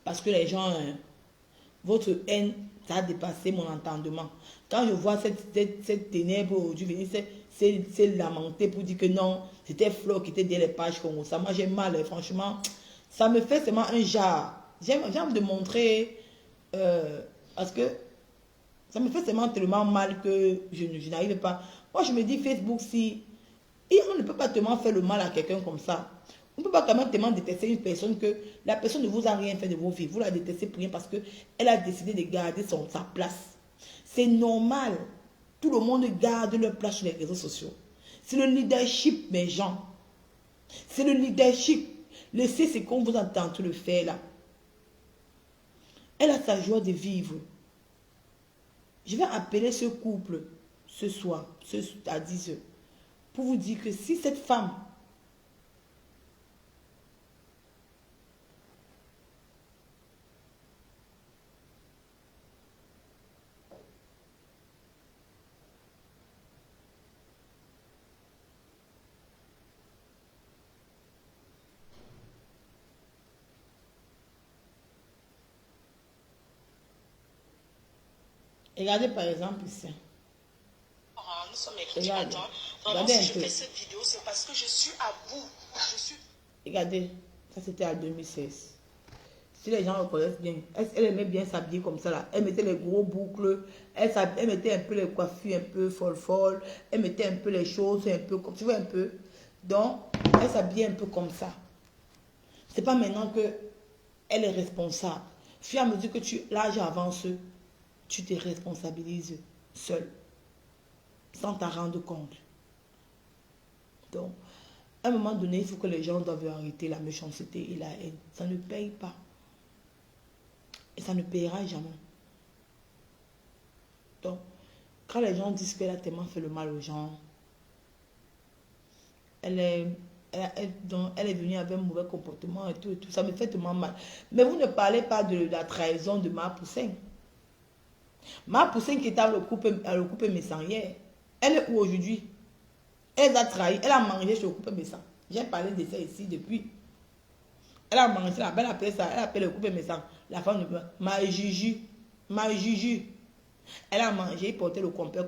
Parce que les gens, votre haine, ça a dépassé mon entendement. Quand je vois cette ténèbre aujourd'hui, c'est lamenté pour dire que non, c'était Flo qui était derrière les pages comme ça. Moi, j'ai mal, franchement. Ça me fait seulement un genre. J'ai envie de montrer, parce que ça me fait seulement tellement mal que je n'arrive pas. Moi, je me dis, Facebook, si... Et on ne peut pas tellement faire le mal à quelqu'un comme ça. On ne peut pas quand même tellement détester une personne que la personne ne vous a rien fait de vos vies. Vous la détestez pour rien parce qu'elle a décidé de garder sa place. C'est normal. Tout le monde garde leur place sur les réseaux sociaux. C'est le leadership, mes gens. C'est le leadership. Laissez ce qu'on vous entend tout le faire là. Elle a sa joie de vivre. Je vais appeler ce couple ce soir, à 10 heures, pour vous dire que si cette femme regardez par exemple ici. Nous sommes mercredi Regardez. matin. Regardez Si un je peu. fais cette vidéo, c'est parce que je suis à bout. Regardez, ça c'était en 2016. Si les gens reconnaissent bien, elle aimait bien s'habiller comme ça là. Elle mettait les gros boucles, elle mettait un peu les coiffures un peu folle, elle mettait un peu les choses un peu comme, tu vois un peu. Donc, elle s'habillait un peu comme ça. C'est pas maintenant que elle est responsable. Puis à mesure que l'âge avance, tu te responsabilises seul, sans t'en rendre compte. Donc, à un moment donné, il faut que les gens doivent arrêter la méchanceté et la haine. Ça ne paye pas. Et ça ne payera jamais. Donc, quand les gens disent qu'elle a tellement fait le mal aux gens, elle est venue avec un mauvais comportement et tout, ça me fait tellement mal. Mais vous ne parlez pas de la trahison de Ma Poussin. Ma Poussin qui était le couple Messan hier, elle est où aujourd'hui? Elle a trahi, elle a mangé sur le couple Messan. J'ai parlé de ça ici depuis. Elle a mangé là, elle appelle ça, elle appelle le couple Messan. La femme de Ma Juju. Elle a mangé, porté le compère.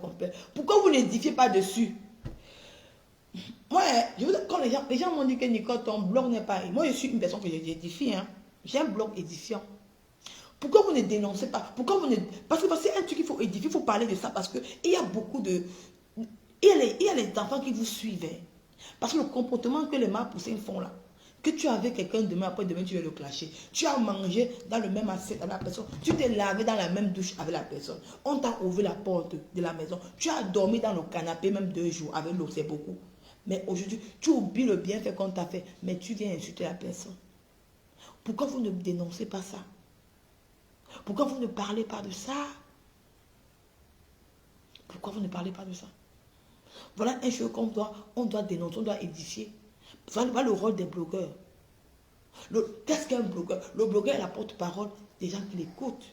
Pourquoi vous n'édifiez pas dessus? Moi, quand les gens m'ont dit que Nicole, ton blog n'est pas... Moi, je suis une personne que j'édifie. Hein. J'ai un blog édifiant. Pourquoi vous ne dénoncez pas? Pourquoi vous ne... Parce que c'est un truc qu'il faut édifier, il faut parler de ça parce qu'il y a beaucoup de... Il y a les enfants qui vous suivent. Hein. Parce que le comportement que les mâles poussés font là, que tu as avec quelqu'un demain, après demain, tu vas le clasher. Tu as mangé dans le même assiette avec la personne. Tu t'es lavé dans la même douche avec la personne. On t'a ouvert la porte de la maison. Tu as dormi dans le canapé même 2 jours avec l'eau, c'est beaucoup. Mais aujourd'hui, tu oublies le bienfait qu'on t'a fait, mais tu viens insulter la personne. Pourquoi vous ne dénoncez pas ça? Pourquoi vous ne parlez pas de ça? Pourquoi vous ne parlez pas de ça? Voilà un chose qu'on doit dénoncer, on doit édifier. Voilà le rôle des blogueurs. Qu'est-ce qu'un blogueur? Le blogueur est la porte-parole des gens qui l'écoutent.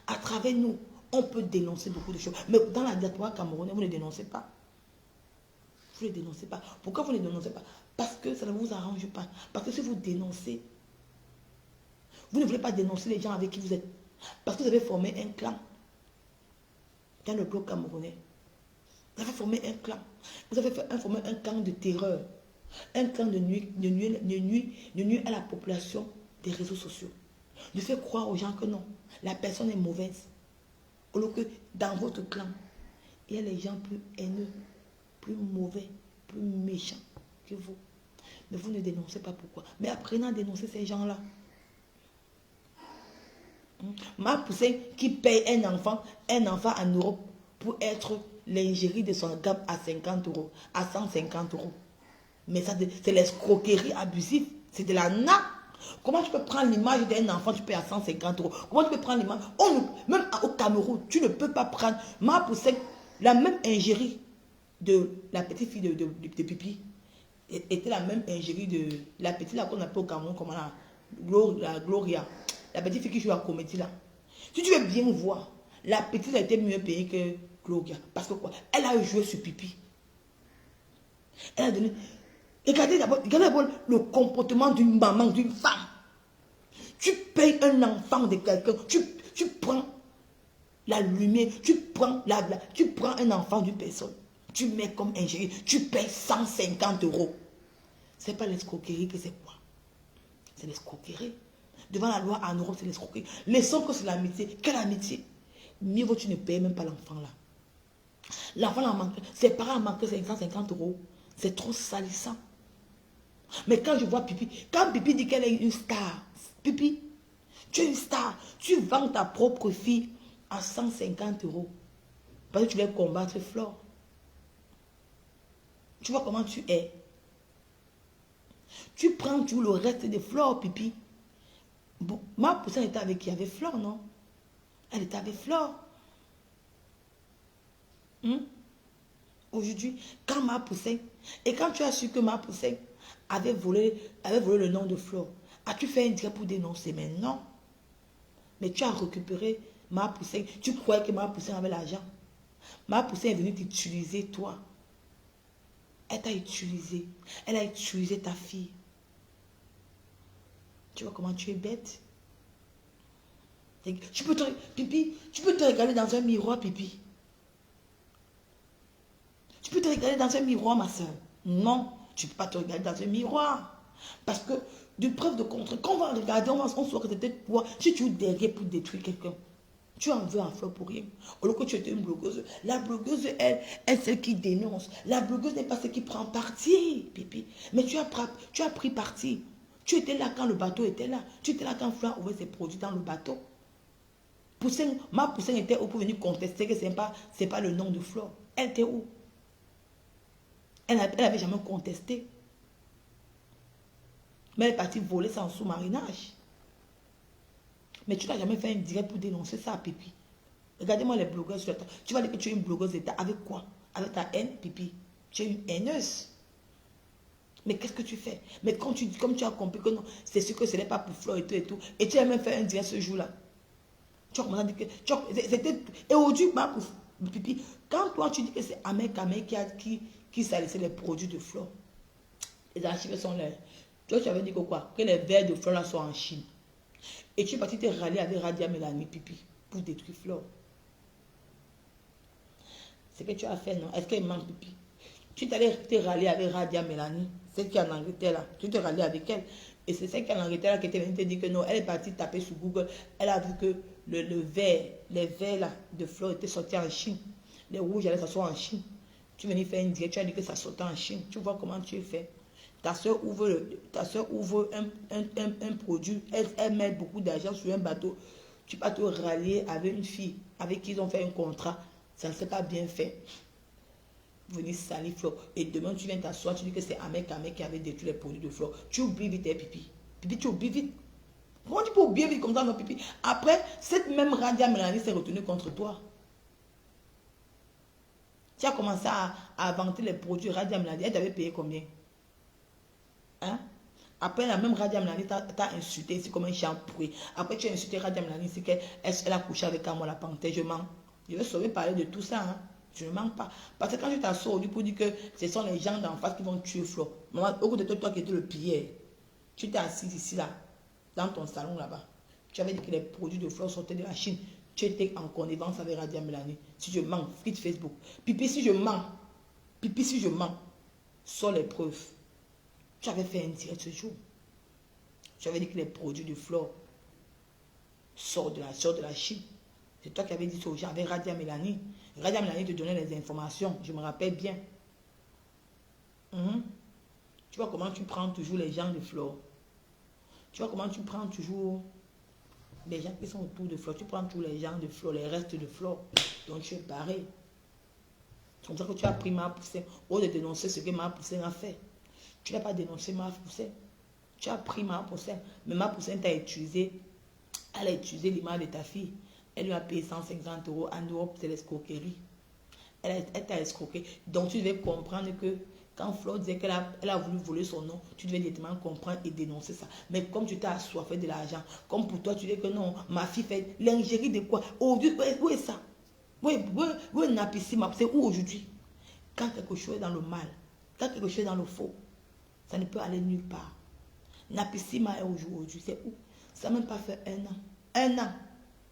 À travers nous, on peut dénoncer beaucoup de choses. Mais dans la diaspora camerounaise, vous ne dénoncez pas. Vous ne dénoncez pas. Pourquoi vous ne dénoncez pas? Parce que ça ne vous arrange pas. Parce que si vous dénoncez, vous ne voulez pas dénoncer les gens avec qui vous êtes. Parce que vous avez formé un clan. Dans le bloc camerounais. Vous avez formé un clan. Vous avez formé un clan de terreur. Un clan de nuit à la population des réseaux sociaux. De faire croire aux gens que non, la personne est mauvaise. Au lieu que dans votre clan, il y a les gens plus haineux, plus mauvais, plus méchants que vous. Mais vous ne dénoncez pas pourquoi. Mais apprenez à dénoncer ces gens-là. Ma Poussin qui paye un enfant en Europe pour être l'ingérie de son gamme à 50 euros, à 150 euros. Mais ça, c'est l'escroquerie abusive. C'est de la nappe. Comment tu peux prendre l'image d'un enfant, tu payes à 150 euros? Comment tu peux prendre l'image? Même au Cameroun, tu ne peux pas prendre. Ma Poussin, la même ingérie de la petite fille de Pipi était la même ingérie de la petite là qu'on appelle au Cameroun, comme la Gloria. La petite fille qui joue à comédie là. Si tu veux bien voir, la petite a été mieux payée que Gloria. Parce que quoi? Elle a joué sur Pipi. Elle a donné. Regardez d'abord le comportement d'une maman, d'une femme. Tu payes un enfant de quelqu'un, tu prends la lumière, tu prends un enfant d'une personne, tu mets comme ingérie, tu payes 150 euros. C'est pas l'escroquerie que c'est quoi? C'est l'escroquerie. Devant la loi en Europe, c'est l'escroquerie. Laissons que c'est l'amitié. Quelle amitié? Mieux vaut tu ne payes même pas l'enfant là. L'enfant là manque, ses parents manquent 550 euros. C'est trop salissant. Mais quand je vois Pipi, quand Pipi dit qu'elle est une star, Pipi, tu es une star, tu vends ta propre fille à 150 euros. Parce que tu veux combattre Flore. Tu vois comment tu es. Tu prends tout le reste de Flore, Pipi. Bon, ma Poussin était avec qui? Avec Flore, non? Elle était avec Flore. Aujourd'hui, quand ma Poussin, et quand tu as su que ma Poussin avait volé le nom de Flore, as-tu fait un direct pour dénoncer? Mais non. Mais tu as récupéré ma Poussin. Tu croyais que ma Poussin avait l'argent. Ma Poussin est venue t'utiliser, toi. Elle t'a utilisé. Elle a utilisé ta fille. Tu vois comment tu es bête? Pipi, tu peux te regarder dans un miroir, Pipi. Tu peux te regarder dans un miroir, ma soeur. Non, tu ne peux pas te regarder dans un miroir. Parce que, d'une preuve de contre, quand on va regarder, on saura que c'était toi. Si tu es derrière pour détruire quelqu'un, tu en veux en fleur pour rien. Au lieu que tu étais une blogueuse. La blogueuse, elle est celle qui dénonce. La blogueuse n'est pas celle qui prend parti, Pipi. Mais tu as pris parti. Tu étais là quand le bateau était là. Tu étais là quand Fleur ouvrait ses produits dans le bateau. Ma Poussin était où pour venir contester que ce n'est pas le nom de Flore. Elle était où? Elle n'avait jamais contesté. Mais elle est partie voler sans sous-marinage. Mais tu n'as jamais fait un direct pour dénoncer ça, Pipi. Regardez-moi les blogueuses. Tu vas dire que tu es une blogueuse d'État. Avec quoi? Avec ta haine, Pipi. Tu es une haineuse. Mais qu'est-ce que tu fais? Mais comme tu as compris que non, c'est sûr que ce n'est pas pour Flore et tout et tout. Et tu as même fait un direct ce jour-là. Tu as commencé à dire que c'était. Et aujourd'hui, Pipi, quand toi tu dis que c'est Ahmed Kamé qui salissait les produits de Flore, les archives sont là. Toi, tu avais dit que quoi? Que les verres de Flore là sont en Chine. Et tu es parti te rallier avec Radia Mélanie, Pipi, pour détruire Flore. C'est que tu as fait, non? Est-ce qu'il manque, Pipi? Tu t'allais te rallier avec Radia Mélanie, celle qui est en Angleterre là. Tu te rallies avec elle. Et c'est celle qui est en Angleterre là qui était venue te dire que non, elle est partie taper sur Google. Elle a vu que les verres là de Flore étaient sortis en Chine. Les rouges allaient s'asseoir en Chine. Tu venais faire une direct, tu as dit que ça sortait en Chine. Tu vois comment tu es fait. Ta soeur ouvre un produit, elle met beaucoup d'argent sur un bateau. Tu vas te rallier avec une fille avec qui ils ont fait un contrat. Ça ne s'est pas bien fait. Venir salir Flore. Et demain, tu viens t'asseoir, tu dis que c'est Ahmed Kamé qui avait détruit les produits de Flore. Tu oublies vite, Pipi. Pipi, tu oublies vite. Comment tu peux oublier vite comme ça, non, Pipi? Après, cette même Radia Mélanie s'est retenue contre toi. Tu as commencé à vanter les produits Radia Mélanie. Elle t'avait payé combien? Hein? Après, la même Radia Mélanie t'a insulté ici comme un champoué. Après, tu as insulté Radia Mélanie ici qu'elle a couché avec moi la panthère. Je mens. Je vais sauver parler de tout ça. Hein? Je ne mens pas. Parce que quand je t'assois aujourd'hui pour dire que ce sont les gens d'en face qui vont tuer Flo, maman, au côté de toi qui étais le pillé, tu t'es assis ici, là, dans ton salon là-bas. Tu avais dit que les produits de Flo sortaient de la Chine. Tu étais en connivence avec Radia Mélanie. Si je mens, quitte Facebook. Pipi, si je mens, pipi, si je mens, sors les preuves. Tu avais fait un direct ce jour. Tu avais dit que les produits de Flo sortent de la Chine. C'est toi qui avais dit ça aux gens avec Radia Mélanie. Radia Mélanie te donnait les informations. Je me rappelle bien. Tu vois comment tu prends toujours les gens de Flo. Tu vois comment tu prends toujours les gens qui sont autour de Flo. Tu prends tous les gens de Flo, les restes de Flo. Donc tu es pareil. C'est comme ça que tu as pris Mara Poussin. Au lieu de dénoncer ce que Mara Poussin a fait. Tu n'as pas dénoncé Mara Poussin. Tu as pris Mara Poussin. Mais Mara Poussin t'a utilisé. Elle a utilisé l'image de ta fille. Elle lui a payé 150 euros en Europe, c'est l'escroquerie. Elle t'a escroqué. Donc tu devais comprendre que quand Flo disait qu'elle a voulu voler son nom, tu devais directement comprendre et dénoncer ça. Mais comme tu t'es assoiffé de l'argent, comme pour toi tu dis que non, ma fille fait l'ingérie de quoi? Aujourd'hui, où est ça? Où est Napissima? C'est où aujourd'hui? Quand quelque chose est dans le mal, quand quelque chose est dans le faux, ça ne peut aller nulle part. Napissima est aujourd'hui, c'est où? Ça n'a même pas fait un an. Un an.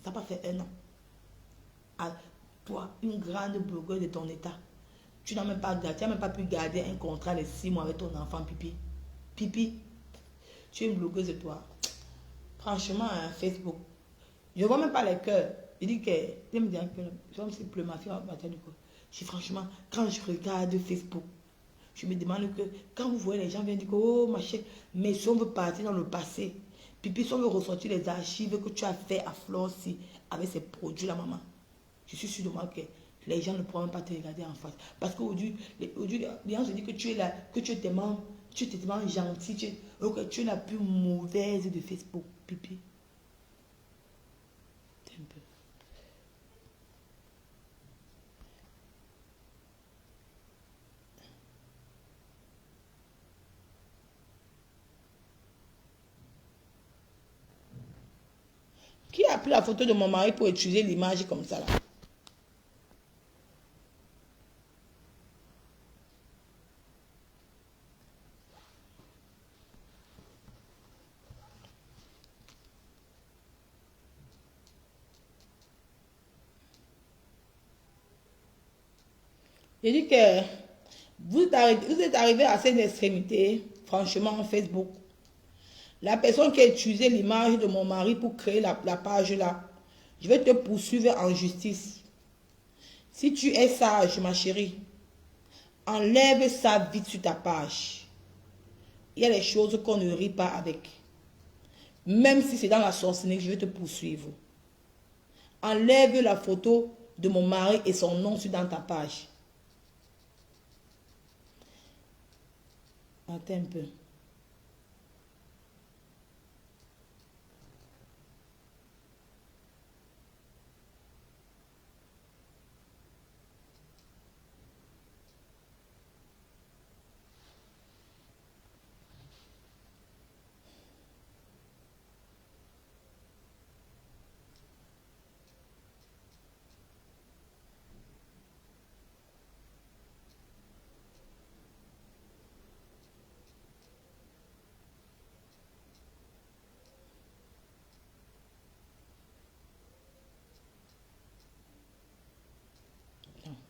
Ça n'a pas fait un an. À toi, une grande blogueuse de ton état, tu n'as même pas gardé, tu n'as même pas pu garder un contrat de 6 mois avec ton enfant Pipi. Pipi, tu es une blogueuse de toi. Franchement, hein, Facebook, je ne vois même pas les cœurs. Je dis que, je me dis que, je me pleure, ma fille va battre du coup. Je dis franchement, quand je regarde Facebook, je me demande que, quand vous voyez les gens viennent dire que, oh ma chérie, mais si on veut partir dans le passé, Pipi, si on veut ressortir les archives que tu as fait à Flossie avec ces produits-là, maman, je suis sûre de moi que les gens ne pourront même pas te regarder en face. Parce qu'aujourd'hui, les gens se disent que tu es là, que tu es tellement gentil, tu es la plus mauvaise de Facebook, Pipi. Un peu. Qui a pris la photo de mon mari pour utiliser l'image comme ça là? J'ai dit que vous êtes arrivé à cette extrémité, franchement, en Facebook. La personne qui a utilisé l'image de mon mari pour créer la page là, je vais te poursuivre en justice. Si tu es sage, ma chérie, enlève ça vite sur ta page. Il y a des choses qu'on ne rit pas avec. Même si c'est dans la sorcellerie, je vais te poursuivre. Enlève la photo de mon mari et son nom sur dans ta page. Attends un peu.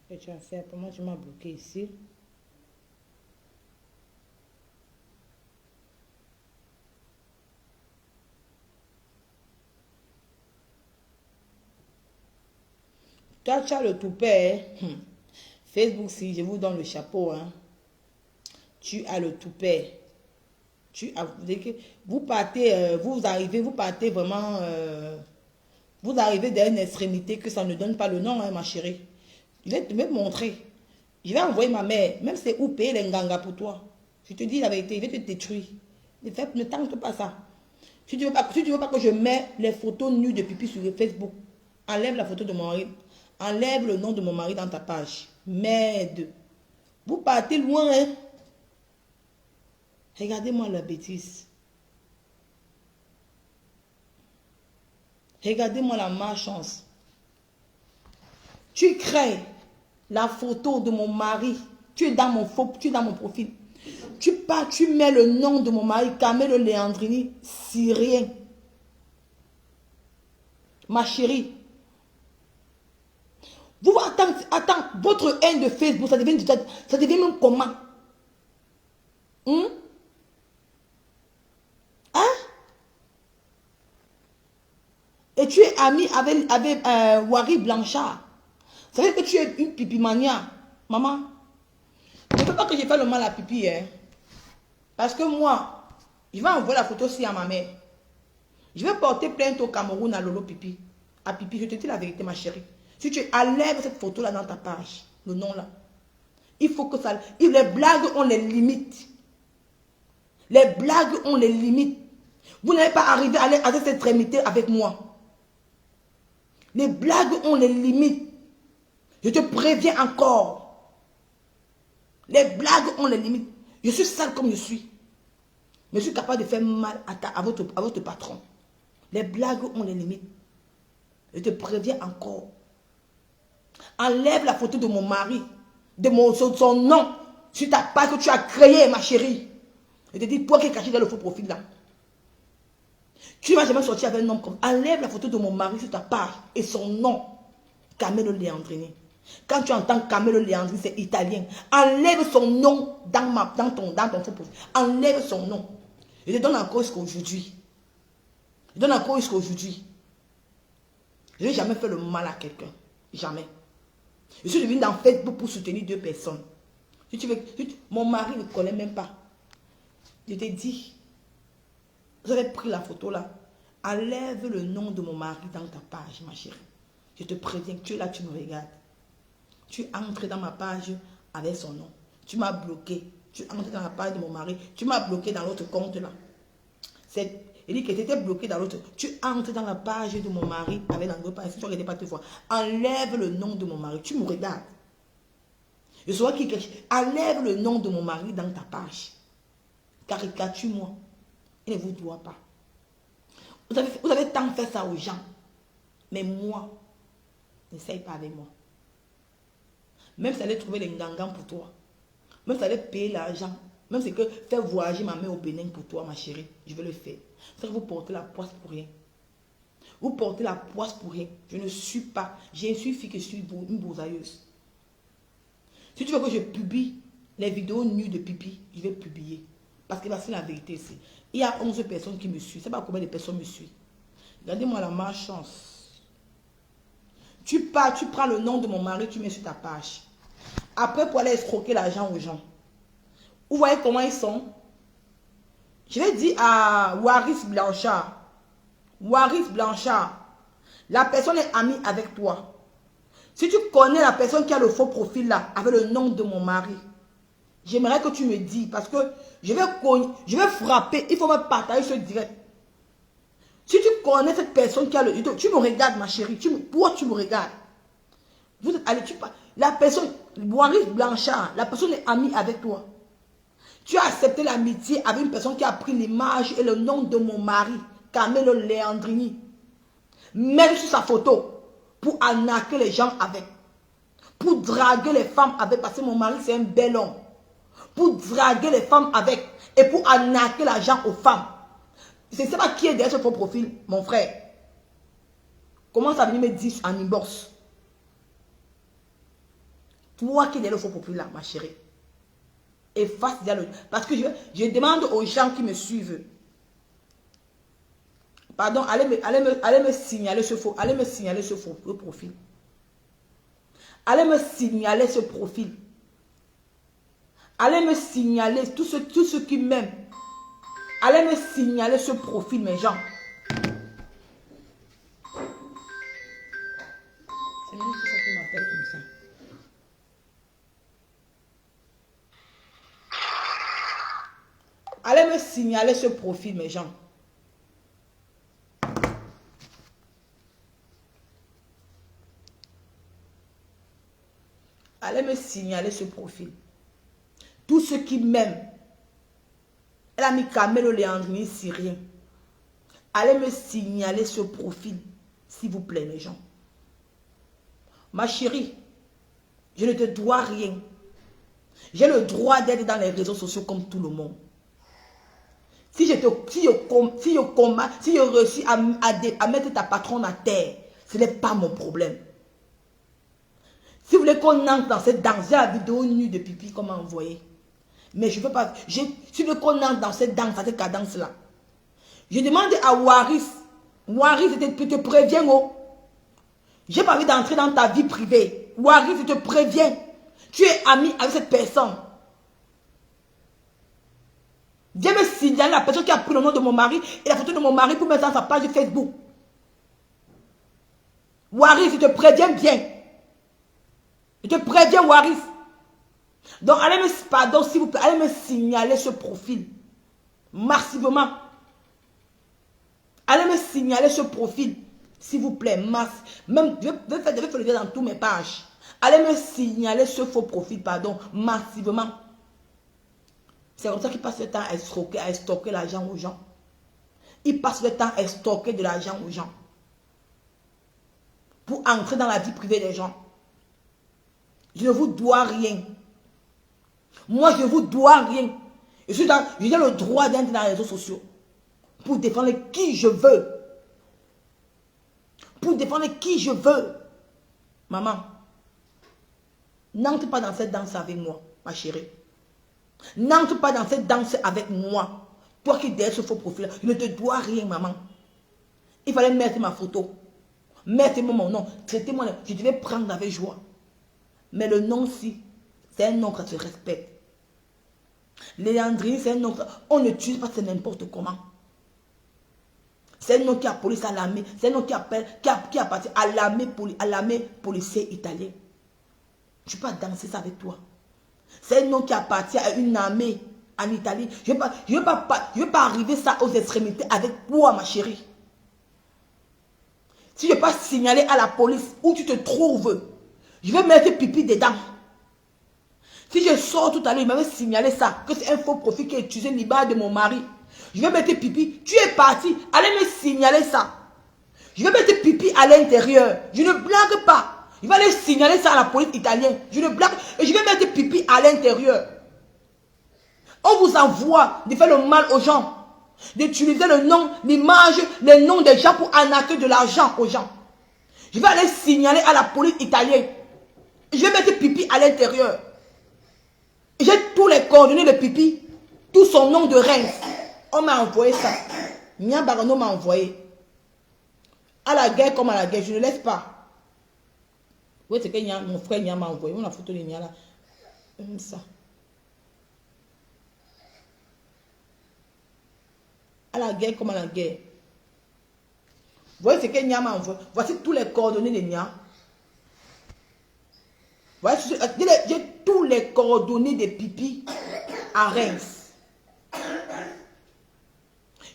Qu'est-ce que tu vas faire? Pour moi, tu m'as bloqué ici. Toi, tu as le toupet. Hein? Facebook, si je vous donne le chapeau, hein, tu as le toupet. Vous partez, vous partez vraiment, vous arrivez dans une extrémité que ça ne donne pas le nom, hein, ma chérie. Je vais te montrer. Je vais envoyer ma mère, même si c'est où payer les nganga pour toi. Je te dis la vérité, je vais te détruire. Ne tente pas ça. Si tu veux pas, que je mette les photos nues de pipi sur Facebook, enlève la photo de mon mari. Enlève le nom de mon mari dans ta page. Merde. Vous partez loin, hein. Regardez-moi la bêtise. Regardez-moi la malchance. Tu crées la photo de mon mari. Tu es dans mon profil. Tu pars, tu mets le nom de mon mari, Carmelo Leandrini, syrien. Ma chérie. Vous, attends, votre haine de Facebook, ça devient même comment? Hein? Et tu es ami avec Wari Blanchard. Ça veut dire que tu es une pipimania. Maman, ne veux pas que je fasse le mal à pipi, hein? Parce que moi, je vais envoyer la photo aussi à ma mère. Je vais porter plainte au Cameroun à Lolo Pipi. À Pipi, je te dis la vérité, ma chérie. Si tu enlèves cette photo-là dans ta page, le nom-là, il faut que ça... Les blagues ont les limites. Les blagues ont les limites. Vous n'allez pas arriver à cette extrémité avec moi. Les blagues ont les limites. Je te préviens encore. Les blagues ont les limites. Je suis sale comme je suis. Mais je suis capable de faire mal à votre patron. Les blagues ont les limites. Je te préviens encore. Enlève la photo de mon mari, de son nom, sur ta page que tu as créée, ma chérie. Je te dis, toi qui es caché dans le faux profil là. Tu ne vas jamais sortir avec un nom comme... Enlève la photo de mon mari sur ta page et son nom, Carmelo Leandrini. Quand tu entends Carmelo Leandrini, c'est italien. Enlève son nom dans ton faux profil. Enlève son nom. Je te donne encore jusqu'à aujourd'hui. Je donne encore jusqu'à aujourd'hui. Je n'ai jamais fait le mal à quelqu'un. Jamais. Je suis venu dans Facebook pour soutenir 2 personnes. Si tu veux, mon mari ne connaît même pas. Je t'ai dit, vous avez pris la photo là. Enlève le nom de mon mari dans ta page, ma chérie. Je te préviens, tu es là, tu me regardes. Tu entres dans ma page avec son nom. Tu m'as bloqué. Tu entres dans la page de mon mari. Tu m'as bloqué dans l'autre compte là. Il dit que tu étais bloqué dans l'autre. Tu entres dans la page de mon mari avec l'autre page. Si tu ne regardes pas 2 fois, enlève le nom de mon mari. Tu me regardes. Je saurais qui cache. Enlève le nom de mon mari dans ta page. Caricature-moi. Il ne vous doit pas. Vous avez tant fait ça aux gens. Mais moi, n'essaye pas avec moi. Même si ça allait trouver les ngangans pour toi. Même si ça allait payer l'argent. Même si c'est que faire voyager ma mère au Bénin pour toi, ma chérie. Je vais le faire. C'est que vous portez la poisse pour rien. Vous portez la poisse pour rien. Je ne suis pas. J'ai suffi que je suis une boursailleuse. Si tu veux que je publie les vidéos nues de pipi, je vais publier. Parce que c'est la vérité ici. Il y a 11 personnes qui me suivent. Je ne sais pas combien de personnes me suivent. Regardez-moi la malchance. Tu pars, tu prends le nom de mon mari, tu mets sur ta page. Après, pour aller escroquer l'argent aux gens. Vous voyez comment ils sont? Je vais dire à Waris Blanchard. Waris Blanchard. La personne est amie avec toi. Si tu connais la personne qui a le faux profil là, avec le nom de mon mari, j'aimerais que tu me dises, parce que je vais frapper, il faut me partager ce direct. Si tu connais cette personne qui a le... Tu me regardes, ma chérie. Pourquoi tu me regardes? Vous êtes allé, la personne, Waris Blanchard, la personne est amie avec toi. Tu as accepté l'amitié avec une personne qui a pris l'image et le nom de mon mari, Carmelo Leandrini. Même sur sa photo, pour arnaquer les gens avec. Pour draguer les femmes avec, parce que mon mari c'est un bel homme. Pour draguer les femmes avec et pour arnaquer l'argent aux femmes. Je ne sais pas qui est derrière ce faux profil, mon frère. Commence à venir me dire en inbox. Toi qui es derrière le faux profil là, ma chérie. Efface déjà le... Parce que je demande aux gens qui me suivent. Pardon, allez me signaler ce faux. Allez me signaler ce faux profil. Allez me signaler ce profil. Allez me signaler tous ceux qui m'aiment. Allez me signaler ce profil, mes gens. C'est même tout ça qui m'appelle comme ça. Allez me signaler ce profil, mes gens. Allez me signaler ce profil. Tous ceux qui m'aiment. Elle a mis Carmelo Leandrini syrien. Allez me signaler ce profil. S'il vous plaît, mes gens. Ma chérie, Je ne te dois rien. J'ai le droit d'être dans les réseaux sociaux comme tout le monde. Si je réussis à mettre ta patronne à terre, ce n'est pas mon problème. Si vous voulez qu'on entre dans cette danse, j'ai la vidéo nue de pipi qu'on m'a envoyée. Mais je ne veux pas. Si vous voulez qu'on entre dans cette danse, dans cette cadence-là, je demande à Waris. Waris, je te préviens, oh. J'ai pas envie d'entrer dans ta vie privée. Waris, je te préviens. Tu es ami avec cette personne. Viens me signaler la personne qui a pris le nom de mon mari et la photo de mon mari pour mettre dans sa page Facebook. Waris, je te préviens bien. Je te préviens, Waris. Donc, allez me, pardon, s'il vous plaît, allez me signaler ce profil. Massivement. Allez me signaler ce profil. S'il vous plaît, même, je vais faire le dire dans toutes mes pages. Allez me signaler ce faux profil, pardon, massivement. C'est comme ça qu'il passe le temps à stocker l'argent aux gens. Il passe le temps à stocker de l'argent aux gens. Pour entrer dans la vie privée des gens. Je ne vous dois rien. Moi, je ne vous dois rien. J'ai le droit d'entrer dans les réseaux sociaux. Pour défendre qui je veux. Pour défendre qui je veux. Maman, n'entre pas dans cette danse avec moi, ma chérie. N'entre pas dans cette danse avec moi. Toi qui derrière ce faux profil, je ne te dois rien, maman. Il fallait mettre ma photo. Mettez-moi mon nom. Traitez-moi. Je devais prendre avec joie. Mais le nom-ci, c'est un nom qui se respecte. Léandrine, c'est un nom. On ne tue pas, c'est n'importe comment. C'est un nom qui a police à l'armée. C'est un nom qui appartient à l'armée policière italienne. Je ne vais pas danser ça avec toi. C'est un nom qui appartient à une armée en Italie. Je ne vais pas arriver ça aux extrémités avec toi, ma chérie. Si je ne vais pas signaler à la police où tu te trouves, je vais mettre pipi dedans. Si je sors tout à l'heure, il m'avait signalé ça, que c'est un faux profil qui est utilisé l'image de mon mari. Je vais mettre pipi. Tu es parti. Allez me signaler ça. Je vais mettre pipi à l'intérieur. Je ne blague pas. Je vais aller signaler ça à la police italienne. Je ne blague. Et je vais mettre pipi à l'intérieur. On vous envoie de faire le mal aux gens. D'utiliser le nom, l'image, les noms des gens pour arnaquer de l'argent aux gens. Je vais aller signaler à la police italienne. Je vais mettre pipi à l'intérieur. J'ai tous les coordonnées de pipi. Tout son nom de Reims. On m'a envoyé ça. Nia Barano m'a envoyé. À la guerre comme à la guerre, je ne laisse pas. Oui, c'est que mon frère Nia m'a envoyé. On a photo de Nia là. Ça. À la guerre comme à la guerre. Vous voyez ce que Nia m'a envoyé. Voici tous les coordonnées de Nia. Voici, j'ai tous les coordonnées de pipi à Reims.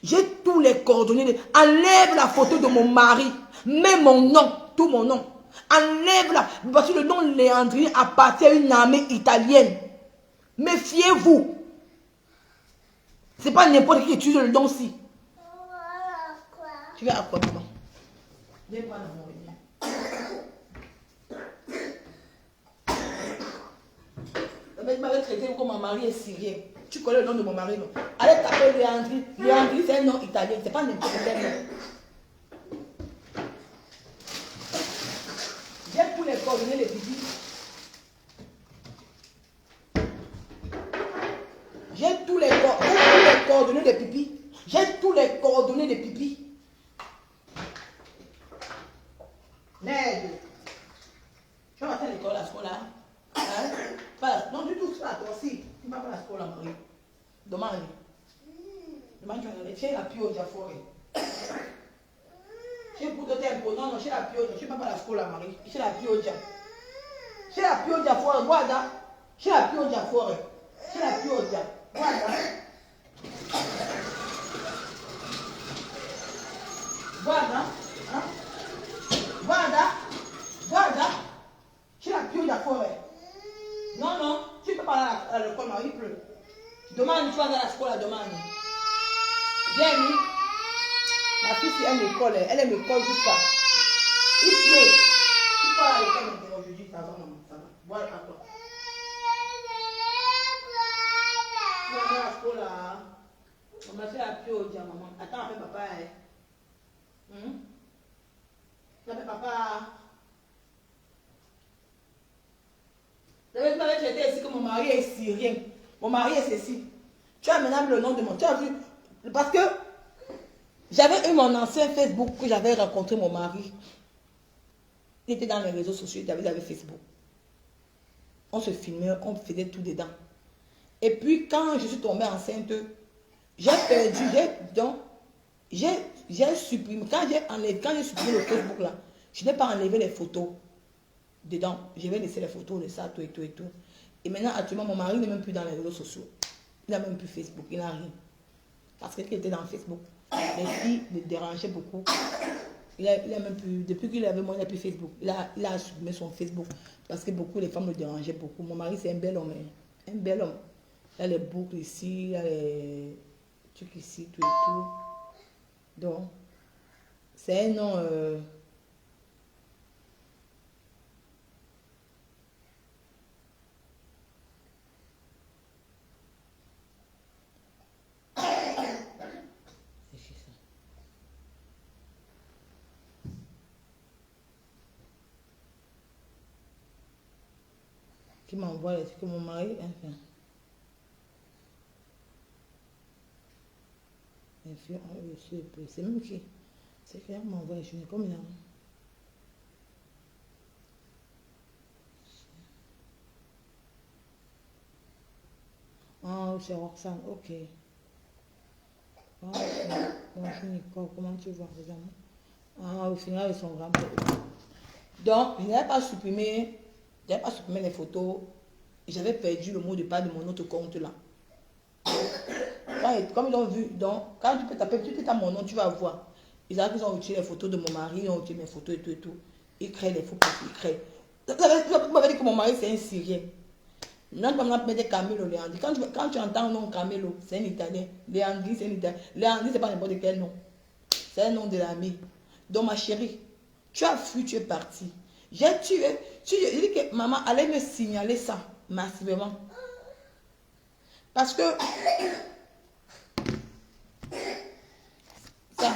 J'ai tous les coordonnées. Enlève la photo de mon mari. Mets mon nom. Tout mon nom. Enlève-la. Parce que le nom Léandrine appartient à une armée italienne. Méfiez-vous. C'est pas n'importe qui utilise le nom-ci. Tu vas à quoi, maman? Viens pas dans mon réunion. Tu m'avais traité comme mon mari est syrien. Tu connais le nom de mon mari, non? Allez taper Léandrine. Léandrine, c'est un nom italien. C'est pas n'importe quel nom. J'ai tous les coordonnées, les bibis. J'ai tous les coordonnées de pipi. J'ai tous les coordonnées de pipi. Merde. Tu vas à l'école, à ce moment-là. Hein? Non, du tout, ça, toi aussi. Tu ne vas pas à la scuola, Marie. Domani. Domani tu vas aller. C'è la pioggia fuori. C'è il brutto tempo. No, c'è la pioggia. Tu ne vas pas à la scuola, Marie. C'è la pioggia. C'è la pioggia fuori, guarda. C'è la pioggia fuori. C'è la pioggia. Guarda. Guarda. Guarda. Guarda. C'è la pioggia fuori. Non, non, tu ne peux pas aller à l'école, Marie, il pleut. Domani, tu vas aller à la scuola, domani. Viens, ma fille, elle m'école, elle m'école jusqu'à. Il pleut. Tu peux aller à l'école aujourd'hui, ça va, maman, ça va. Voilà quoi. Tu vas faire la peau là. On m'a fait la peau au dia, maman. Attends, appelle papa. Appelle papa. Tu m'avais traité ici que mon mari est syrien. Mon mari est ceci. Tu as maintenant le nom de mon... Tu as vu? Parce que j'avais eu mon ancien Facebook que j'avais rencontré mon mari. Il était dans les réseaux sociaux, il avait Facebook. On se filmait, on faisait tout dedans. Et puis quand je suis tombée enceinte, j'ai perdu, j'ai supprimé, quand j'ai supprimé le Facebook là, je n'ai pas enlevé les photos dedans. Je vais laisser les photos de ça, tout et tout et tout. Et maintenant, actuellement, mon mari n'est même plus dans les réseaux sociaux. Il n'a même plus Facebook, il n'a rien. Parce qu'il était dans Facebook. Les filles le dérangeaient beaucoup. Il a même plus, depuis qu'il avait moi, il n'a plus Facebook. Il a supprimé son Facebook. Parce que beaucoup, les femmes le dérangeaient beaucoup. Mon mari, c'est un bel homme. Un bel homme. Il a les boucles ici, il a les trucs ici, tout et tout. Donc, c'est un nom... qui m'envoie les trucs que mon mari... Enfin, c'est même qui... C'est clair, m'envoie les choses comme il a... Ah, c'est Roxane, ok. Ah, bonjour Nicole, comment tu vas, les amis? Ah, au final, ils sont vraiment... Donc, je n'avais pas supprimé les photos. J'avais perdu le mot de passe de mon autre compte là. Ouais, comme ils ont vu, donc, quand tu peux taper, tu tapes mon nom, tu vas voir. Ils ont retiré les photos de mon mari, ils ont retiré mes photos et tout et tout. Ils créent les faux profils, ils créent. Vous m'avez dit que mon mari c'est un Syrien. Non, comme on appelle Camilo Leandri. Quand tu entends le nom Camilo, c'est un Italien. Leandri, c'est un Italien. Leandri, c'est pas n'importe quel nom. C'est un nom de l'ami. Donc, ma chérie, tu as fui, tu es parti. J'ai tué. J'ai dit que maman allait me signaler ça massivement. Parce que ça,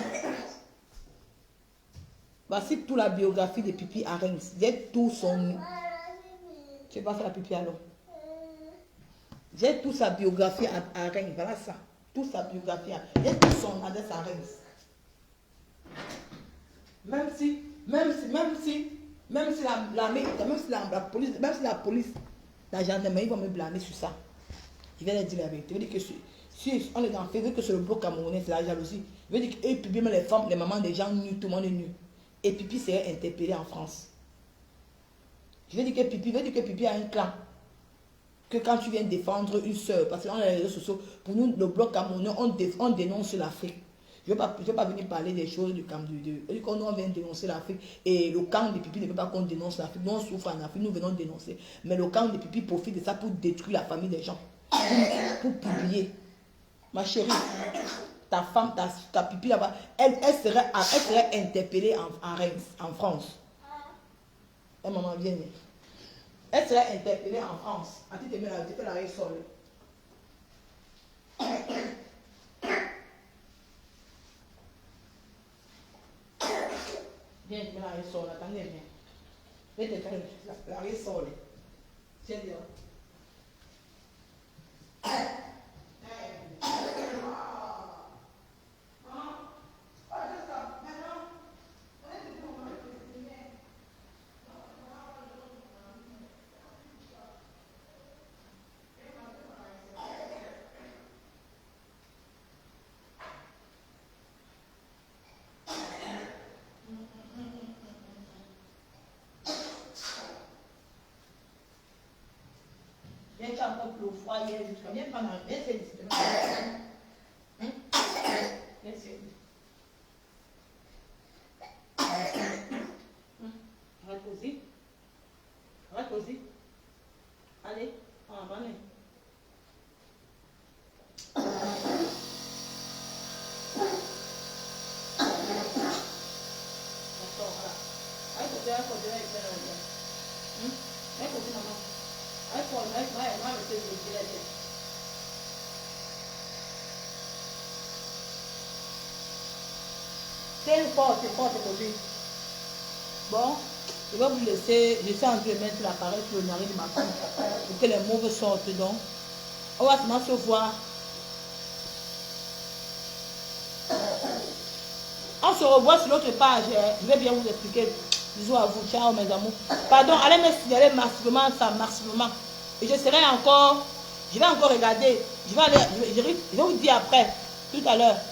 voici toute la biographie de Pipi Arens. J'ai tout son... Tu vas faire la pipi alors. J'ai toute sa biographie à Arens. Voilà ça. Toute sa biographie. J'ai tout son adresse à Arens. Même si la police, la gendarmerie va me blâmer sur ça. Je vais leur dire la vérité. Je veux dire que si on est dans le fait que c'est le bloc camerounais, c'est la jalousie. Je veux dire que Pipi, même les femmes, les mamans des gens nus, tout le monde est nu. Et Pipi serait interpellé en France. Je veux dire que Pipi a un clan. Que quand tu viens défendre une soeur, parce que dans les réseaux sociaux, pour nous, le bloc camerounais, on dénonce l'Afrique. Je ne vais pas venir parler des choses du camp de... Quand on vient dénoncer l'Afrique, et le camp de Pipi ne veut pas qu'on dénonce l'Afrique. Nous, on souffre en Afrique, nous venons dénoncer. Mais le camp de Pipi profite de ça pour détruire la famille des gens. Pour publier. Ma chérie, ta femme, ta Pipi là-bas, elle serait interpellée en France. Et maman, viens. Elle serait interpellée en France. À ti te mets la règle sol. Viens, tu mets la règle sol. Attendez, viens. Viens te faire la règle sol. Tiens, dis-le. Viens, tu as encore le froid hier jusqu'à viens prendre un... Viens, c'est Viens, c'est Arrête aussi. Arrête aussi. Allez, on va aller. D'accord, voilà. Allez, côté là, il fait la... Allez, côté maman. C'est forte, pour lui. Bon, je vais vous laisser. Je suis en train de mettre l'appareil sur le nariz de ma fille pour que les mauves sortent. Donc, on va seulement se voir. On se revoit sur l'autre page. Je vais bien vous expliquer. Bisous à vous. Ciao, mes amours. Pardon, allez me signaler massivement ça, massivement. Et je serai encore. Je vais encore regarder. Je vais vous dire après, tout à l'heure.